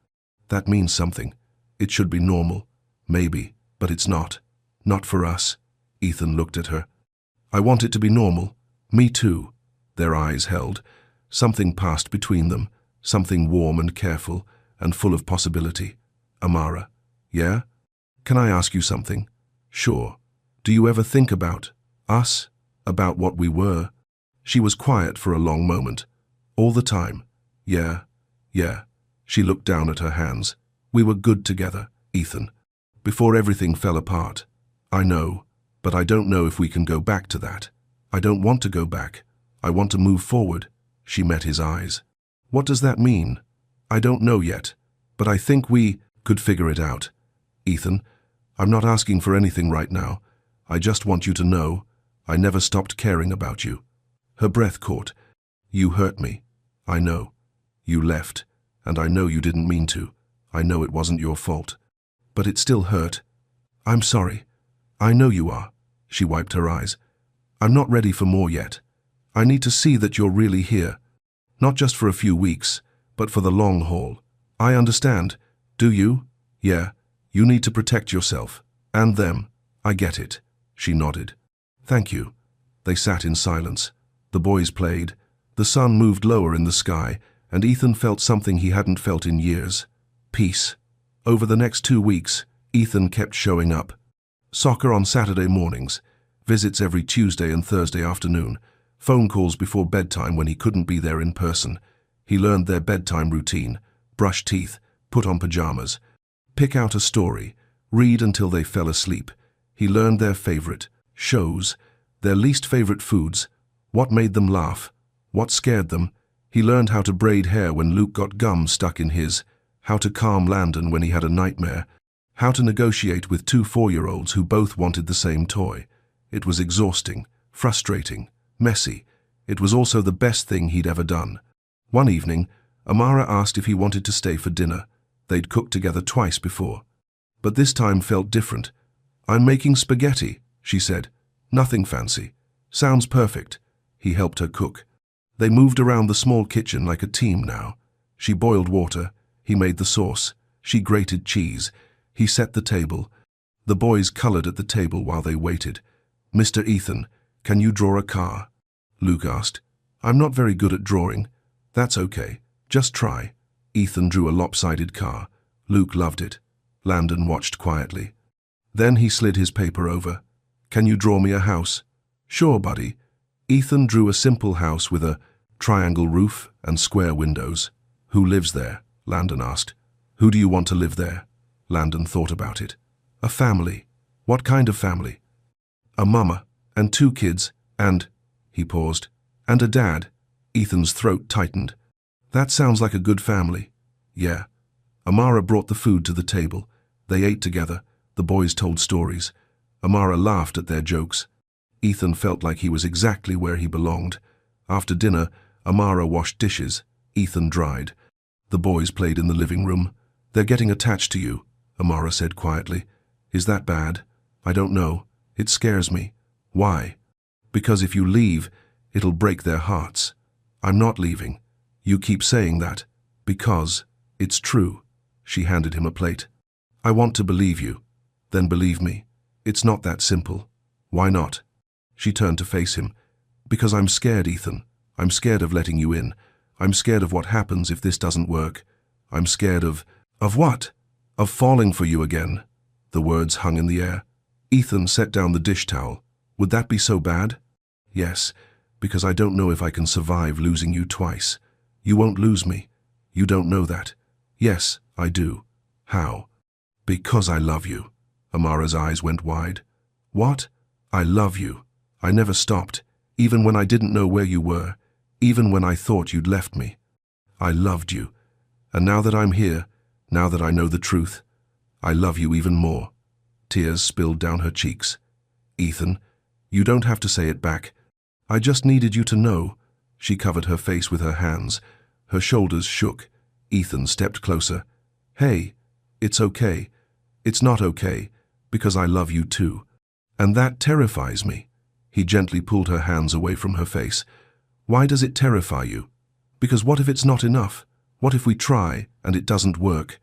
That means something. It should be normal. Maybe, but it's not. Not for us." Ethan looked at her. "I want it to be normal. Me too." Their eyes held. Something passed between them, something warm and careful and full of possibility. "Amara." "Yeah? Can I ask you something?" "Sure. Do you ever think about us? About what we were?" She was quiet for a long moment. "All the time." Yeah. She looked down at her hands. "We were good together, Ethan. Before everything fell apart. I know, but I don't know if we can go back to that. I don't want to go back. I want to move forward." She met his eyes. "What does that mean?" "I don't know yet, but I think we could figure it out. Ethan, I'm not asking for anything right now. I just want you to know I never stopped caring about you." Her breath caught. "You hurt me. I know. You left, and I know you didn't mean to. I know it wasn't your fault. But it still hurt. I'm sorry. I know you are." She wiped her eyes. "I'm not ready for more yet. I need to see that you're really here. Not just for a few weeks, but for the long haul. I understand. Do you? Yeah. You need to protect yourself. And them. I get it." She nodded. "Thank you." They sat in silence. The boys played. The sun moved lower in the sky, and Ethan felt something he hadn't felt in years. Peace. Over the next 2 weeks, Ethan kept showing up. Soccer on Saturday mornings, visits every Tuesday and Thursday afternoon, phone calls before bedtime when he couldn't be there in person. He learned their bedtime routine, brush teeth, put on pajamas, pick out a story, read until they fell asleep. He learned their favorite shows, their least favorite foods, what made them laugh, what scared them. He learned how to braid hair when Luke got gum stuck in his, how to calm Landon when he had a nightmare, how to negotiate with 2 4-year-olds who both wanted the same toy. It was exhausting, frustrating, messy. It was also the best thing he'd ever done. One evening, Amara asked if he wanted to stay for dinner. They'd cooked together twice before. But this time felt different. "I'm making spaghetti," she said. "Nothing fancy. Sounds perfect." He helped her cook. They moved around the small kitchen like a team now. She boiled water. He made the sauce. She grated cheese. He set the table. The boys colored at the table while they waited. "Mr. Ethan, can you draw a car?" Luke asked. "I'm not very good at drawing." "That's okay. Just try." Ethan drew a lopsided car. Luke loved it. Landon watched quietly. Then he slid his paper over. "Can you draw me a house?" "Sure, buddy." Ethan drew a simple house with a triangle roof and square windows. "Who lives there?" Landon asked. "Who do you want to live there?" Landon thought about it. "A family." "What kind of family?" "A mama, and 2 kids, and—" he paused, "and a dad." Ethan's throat tightened. "That sounds like a good family." "Yeah." Amara brought the food to the table. They ate together. The boys told stories. Amara laughed at their jokes. Ethan felt like he was exactly where he belonged. After dinner, Amara washed dishes. Ethan dried. The boys played in the living room. "They're getting attached to you," Amara said quietly. "Is that bad?" "I don't know. It scares me." "Why?" "Because if you leave, it'll break their hearts." "I'm not leaving." "You keep saying that." "Because it's true." She handed him a plate. "I want to believe you." "Then believe me. It's not that simple." "Why not?" She turned to face him. "Because I'm scared, Ethan. I'm scared of letting you in. I'm scared of what happens if this doesn't work. I'm scared of—" "Of what?" "Of falling for you again." The words hung in the air. Ethan set down the dish towel. "Would that be so bad?" "Yes, because I don't know if I can survive losing you twice." "You won't lose me." "You don't know that." "Yes, I do." How? Because I love you. Amara's eyes went wide. What? I love you. I never stopped, even when I didn't know where you were, even when I thought you'd left me. I loved you. And now that I'm here, now that I know the truth, I love you even more. Tears spilled down her cheeks. Ethan, you don't have to say it back. I just needed you to know. She covered her face with her hands. Her shoulders shook. Ethan stepped closer. Hey, it's okay. It's not okay, because I love you too. And that terrifies me. He gently pulled her hands away from her face. Why does it terrify you? Because what if it's not enough? What if we try and it doesn't work?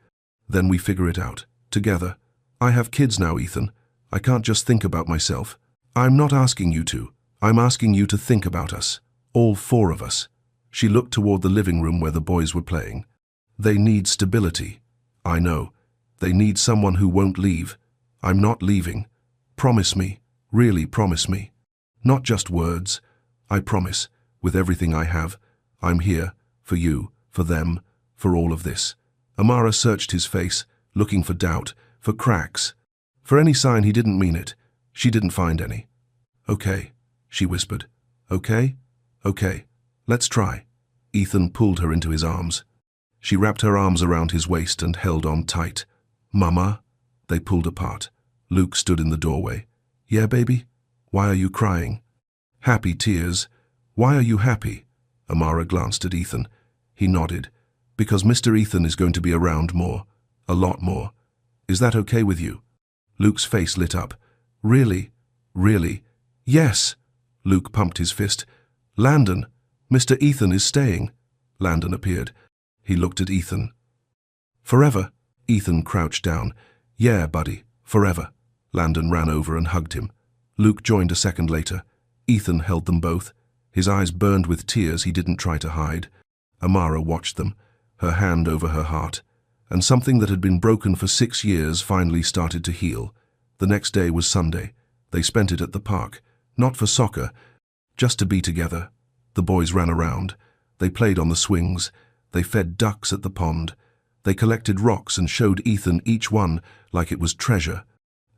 Then we figure it out, together. I have kids now, Ethan. I can't just think about myself. I'm not asking you to. I'm asking you to think about us. All four of us. She looked toward the living room where the boys were playing. They need stability. I know. They need someone who won't leave. I'm not leaving. Promise me. Really promise me. Not just words. I promise, with everything I have, I'm here, for you, for them, for all of this. Amara searched his face, looking for doubt, for cracks, for any sign he didn't mean it. She didn't find any. Okay, she whispered. Okay? Okay. Let's try. Ethan pulled her into his arms. She wrapped her arms around his waist and held on tight. Mama? They pulled apart. Luke stood in the doorway. Yeah, baby? Why are you crying? Happy tears. Why are you happy? Amara glanced at Ethan. He nodded. Because Mr. Ethan is going to be around more. A lot more. Is that okay with you? Luke's face lit up. Really? Really? Yes! Luke pumped his fist. Landon! Mr. Ethan is staying. Landon appeared. He looked at Ethan. Forever? Ethan crouched down. Yeah, buddy. Forever. Landon ran over and hugged him. Luke joined a second later. Ethan held them both. His eyes burned with tears he didn't try to hide. Amara watched them, her hand over her heart. And something that had been broken for 6 years finally started to heal. The next day was Sunday. They spent it at the park. Not for soccer, just to be together. The boys ran around. They played on the swings. They fed ducks at the pond. They collected rocks and showed Ethan each one like it was treasure.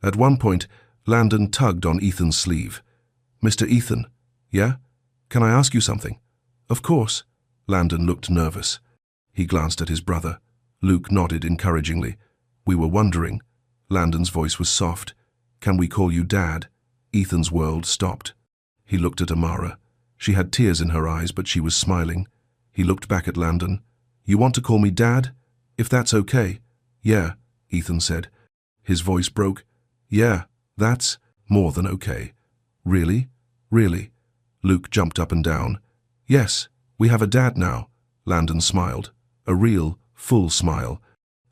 At one point, Landon tugged on Ethan's sleeve. Mr. Ethan, yeah? Can I ask you something? Of course. Landon looked nervous. He glanced at his brother. Luke nodded encouragingly. We were wondering. Landon's voice was soft. Can we call you Dad? Ethan's world stopped. He looked at Amara. She had tears in her eyes, but she was smiling. He looked back at Landon. You want to call me Dad? If that's okay. Yeah, Ethan said. His voice broke. Yeah, that's more than okay. Really? Really? Luke jumped up and down. Yes, we have a dad now. Landon smiled. A real, full smile.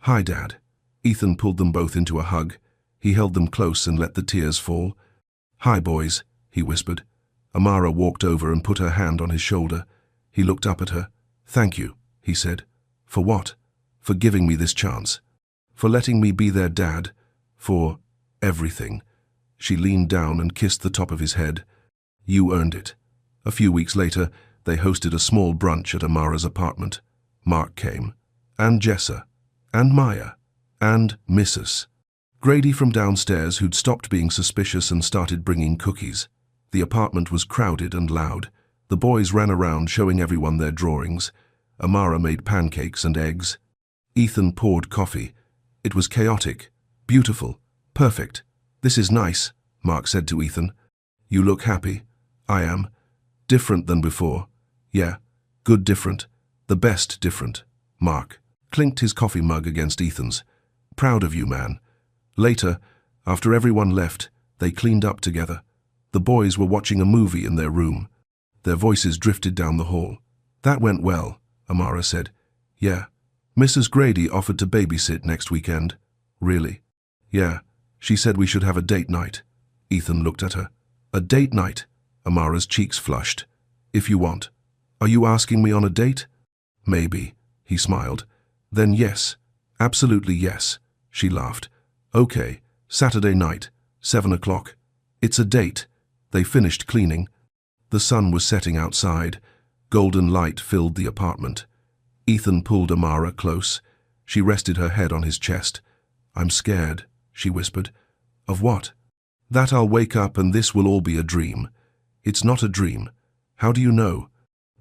Hi, Dad. Ethan pulled them both into a hug. He held them close and let the tears fall. Hi, boys, he whispered. Amara walked over and put her hand on his shoulder. He looked up at her. Thank you, he said. For what? For giving me this chance. For letting me be their dad. For everything. She leaned down and kissed the top of his head. You earned it. A few weeks later, they hosted a small brunch at Amara's apartment. Mark came. And Jessa. And Maya. And Mrs. Grady from downstairs, who'd stopped being suspicious and started bringing cookies. The apartment was crowded and loud. The boys ran around showing everyone their drawings. Amara made pancakes and eggs. Ethan poured coffee. It was chaotic. Beautiful. Perfect. This is nice, Mark said to Ethan. You look happy. I am. Different than before. Yeah. Good different. The best different. Mark clinked his coffee mug against Ethan's. Proud of you, man. Later, after everyone left, they cleaned up together. The boys were watching a movie in their room. Their voices drifted down the hall. That went well, Amara said. Yeah. Mrs. Grady offered to babysit next weekend. Really? Yeah. She said we should have a date night. Ethan looked at her. A date night? Amara's cheeks flushed. If you want. Are you asking me on a date? Maybe, he smiled. Then yes. Absolutely yes. She laughed. Okay, Saturday night, 7 o'clock. It's a date. They finished cleaning. The sun was setting outside. Golden light filled the apartment. Ethan pulled Amara close. She rested her head on his chest. I'm scared, she whispered. Of what? That I'll wake up and this will all be a dream. It's not a dream. How do you know?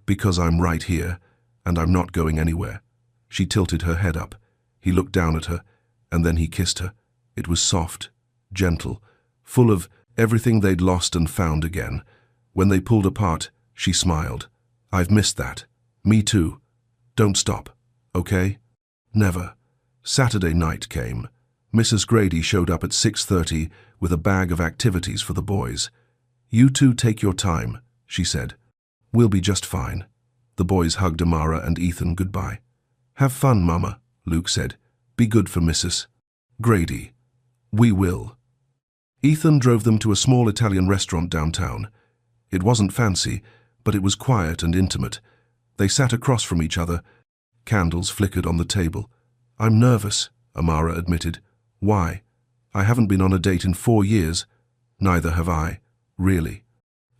Because I'm right here, and I'm not going anywhere. She tilted her head up. He looked down at her, and then he kissed her. It was soft, gentle, full of everything they'd lost and found again. When they pulled apart, she smiled. I've missed that. Me too. Don't stop, okay? Never. Saturday night came. Mrs. Grady showed up at 6:30 with a bag of activities for the boys. You two take your time, she said. We'll be just fine. The boys hugged Amara and Ethan goodbye. Have fun, Mama, Luke said. Be good for Mrs. Grady. We will. Ethan drove them to a small Italian restaurant downtown. It wasn't fancy, but it was quiet and intimate. They sat across from each other. Candles flickered on the table. I'm nervous, Amara admitted. Why? I haven't been on a date in 4 years. Neither have I, really.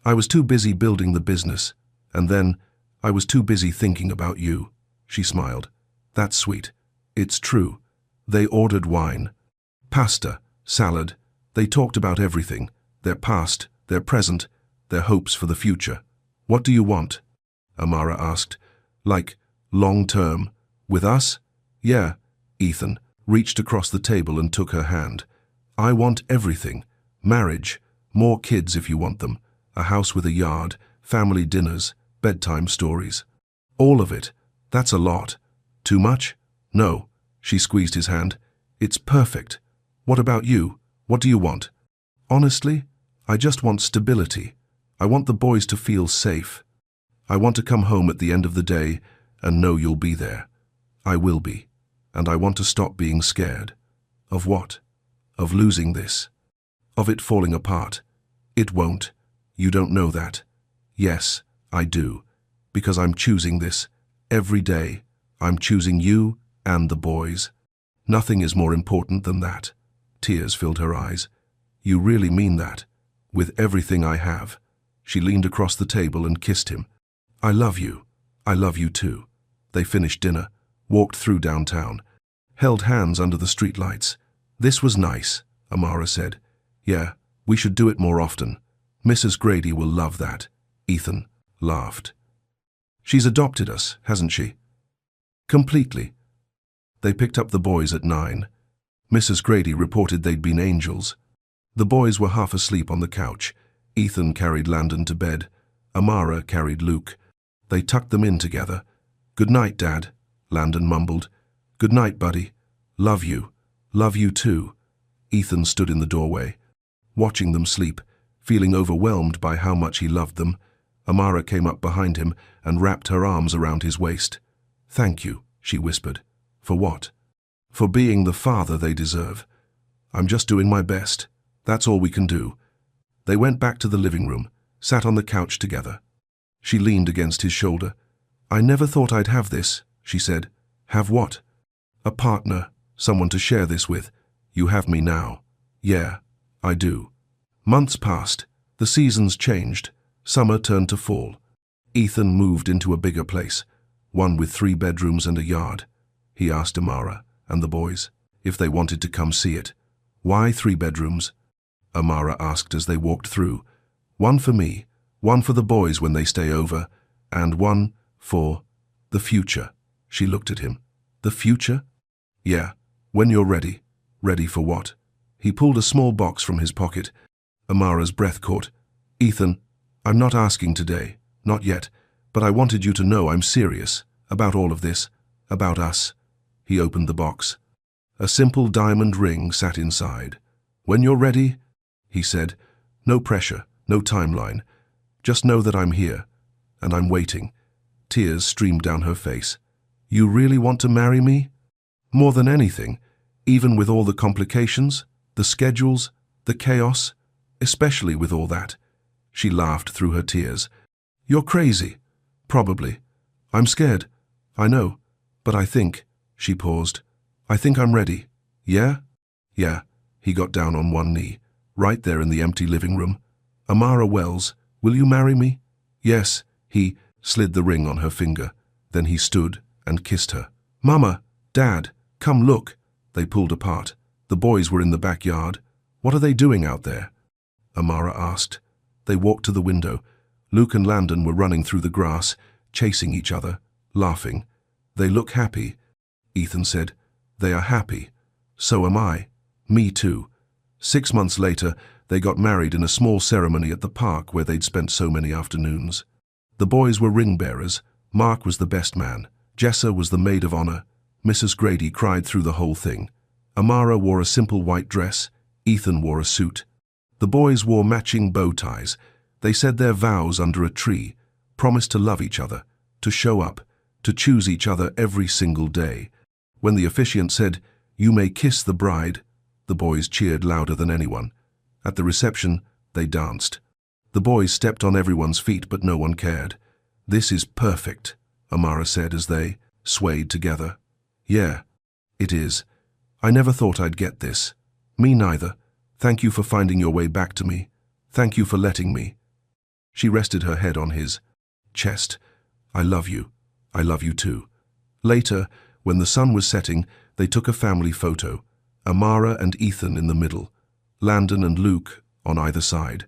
I was too busy building the business, and then I was too busy thinking about you. She smiled. That's sweet. It's true. They ordered wine, pasta, salad. They talked about everything, their past, their present, their hopes for the future. What do you want? Amara asked. Like, long term, with us? Yeah, Ethan reached across the table and took her hand. I want everything. Marriage, more kids if you want them, a house with a yard, family dinners, bedtime stories. All of it. That's a lot. Too much? No. She squeezed his hand. It's perfect. What about you? What do you want? Honestly, I just want stability. I want the boys to feel safe. I want to come home at the end of the day and know you'll be there. I will be. And I want to stop being scared. Of what? Of losing this. Of it falling apart. It won't. You don't know that. Yes, I do. Because I'm choosing this. Every day. I'm choosing you and the boys. Nothing is more important than that. Tears filled her eyes. You really mean that? With everything I have. She leaned across the table and kissed him. I love you. I love you too. They finished dinner, walked through downtown, held hands under the streetlights. This was nice, Amara said. Yeah, we should do it more often. Mrs. Grady will love that. Ethan laughed. She's adopted us, hasn't she? Completely. They picked up the boys at 9. Mrs. Grady reported they'd been angels. The boys were half asleep on the couch. Ethan carried Landon to bed. Amara carried Luke. They tucked them in together. Good night, Dad, Landon mumbled. Good night, buddy. Love you. Love you too. Ethan stood in the doorway, watching them sleep, feeling overwhelmed by how much he loved them. Amara came up behind him and wrapped her arms around his waist. Thank you, she whispered. For what? For being the father they deserve. I'm just doing my best. That's all we can do. They went back to the living room, sat on the couch together. She leaned against his shoulder. I never thought I'd have this, she said. Have what? A partner, someone to share this with. You have me now. Yeah, I do. Months passed. The seasons changed. Summer turned to fall. Ethan moved into a bigger place, one with 3 bedrooms and a yard. He asked Amara and the boys if they wanted to come see it. Why 3 bedrooms? Amara asked as they walked through. One for me, one for the boys when they stay over, and one for the future. She looked at him. The future? Yeah, when you're ready. Ready for what? He pulled a small box from his pocket. Amara's breath caught. Ethan, I'm not asking today, not yet, but I wanted you to know I'm serious about all of this, about us. He opened the box. A simple diamond ring sat inside. When you're ready, he said. No pressure, no timeline. Just know that I'm here, and I'm waiting. Tears streamed down her face. You really want to marry me? More than anything, even with all the complications, the schedules, the chaos, especially with all that. She laughed through her tears. You're crazy. Probably. I'm scared. I know. But I think, she paused, I think I'm ready. Yeah? Yeah. He got down on one knee, right there in the empty living room. Amara Wells, will you marry me? Yes. He slid the ring on her finger. Then he stood and kissed her. Mama, Dad, come look. They pulled apart. The boys were in the backyard. "What are they doing out there?" Amara asked. They walked to the window. Luke and Landon were running through the grass, chasing each other, laughing. "They look happy," Ethan said. "They are happy. So am I. Me too." 6 months later, they got married in a small ceremony at the park where they'd spent so many afternoons. The boys were ring bearers. Mark was the best man. Jessa was the maid of honor. Mrs. Grady cried through the whole thing. Amara wore a simple white dress. Ethan wore a suit. The boys wore matching bow ties. They said their vows under a tree, promised to love each other, to show up, to choose each other every single day. When the officiant said, "You may kiss the bride," the boys cheered louder than anyone. At the reception, they danced. The boys stepped on everyone's feet, but no one cared. "This is perfect," Amara said as they swayed together. "Yeah, it is. I never thought I'd get this." "Me neither. Thank you for finding your way back to me. Thank you for letting me." She rested her head on his chest. "I love you. I love you too." Later, when the sun was setting, they took a family photo. Amara and Ethan in the middle. Landon and Luke on either side.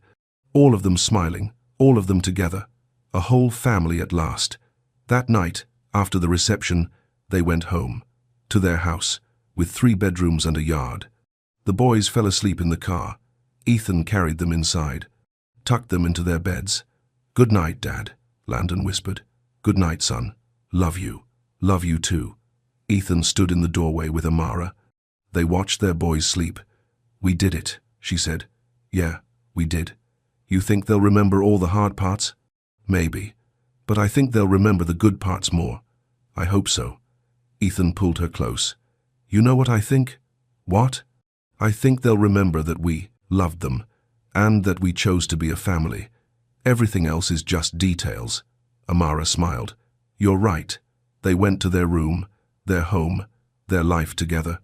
All of them smiling, all of them together. A whole family at last. That night, after the reception, they went home. To their house, with 3 bedrooms and a yard. The boys fell asleep in the car. Ethan carried them inside, tucked them into their beds. "Good night, Dad," Landon whispered. "Good night, son. Love you. Love you too." Ethan stood in the doorway with Amara. They watched their boys sleep. "We did it," she said. "Yeah, we did. You think they'll remember all the hard parts?" "Maybe. But I think they'll remember the good parts more. I hope so." Ethan pulled her close. "You know what I think?" "What?" "I think they'll remember that we loved them, and that we chose to be a family. Everything else is just details." Amara smiled. "You're right. They went to their room, their home, their life together.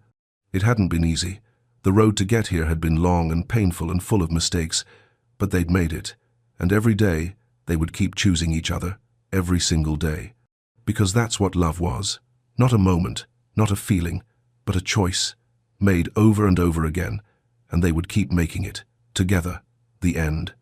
It hadn't been easy. The road to get here had been long and painful and full of mistakes, but they'd made it, and every day they would keep choosing each other, every single day. Because that's what love was. Not a moment, not a feeling, but a choice, made over and over again, and they would keep making it, together, the end.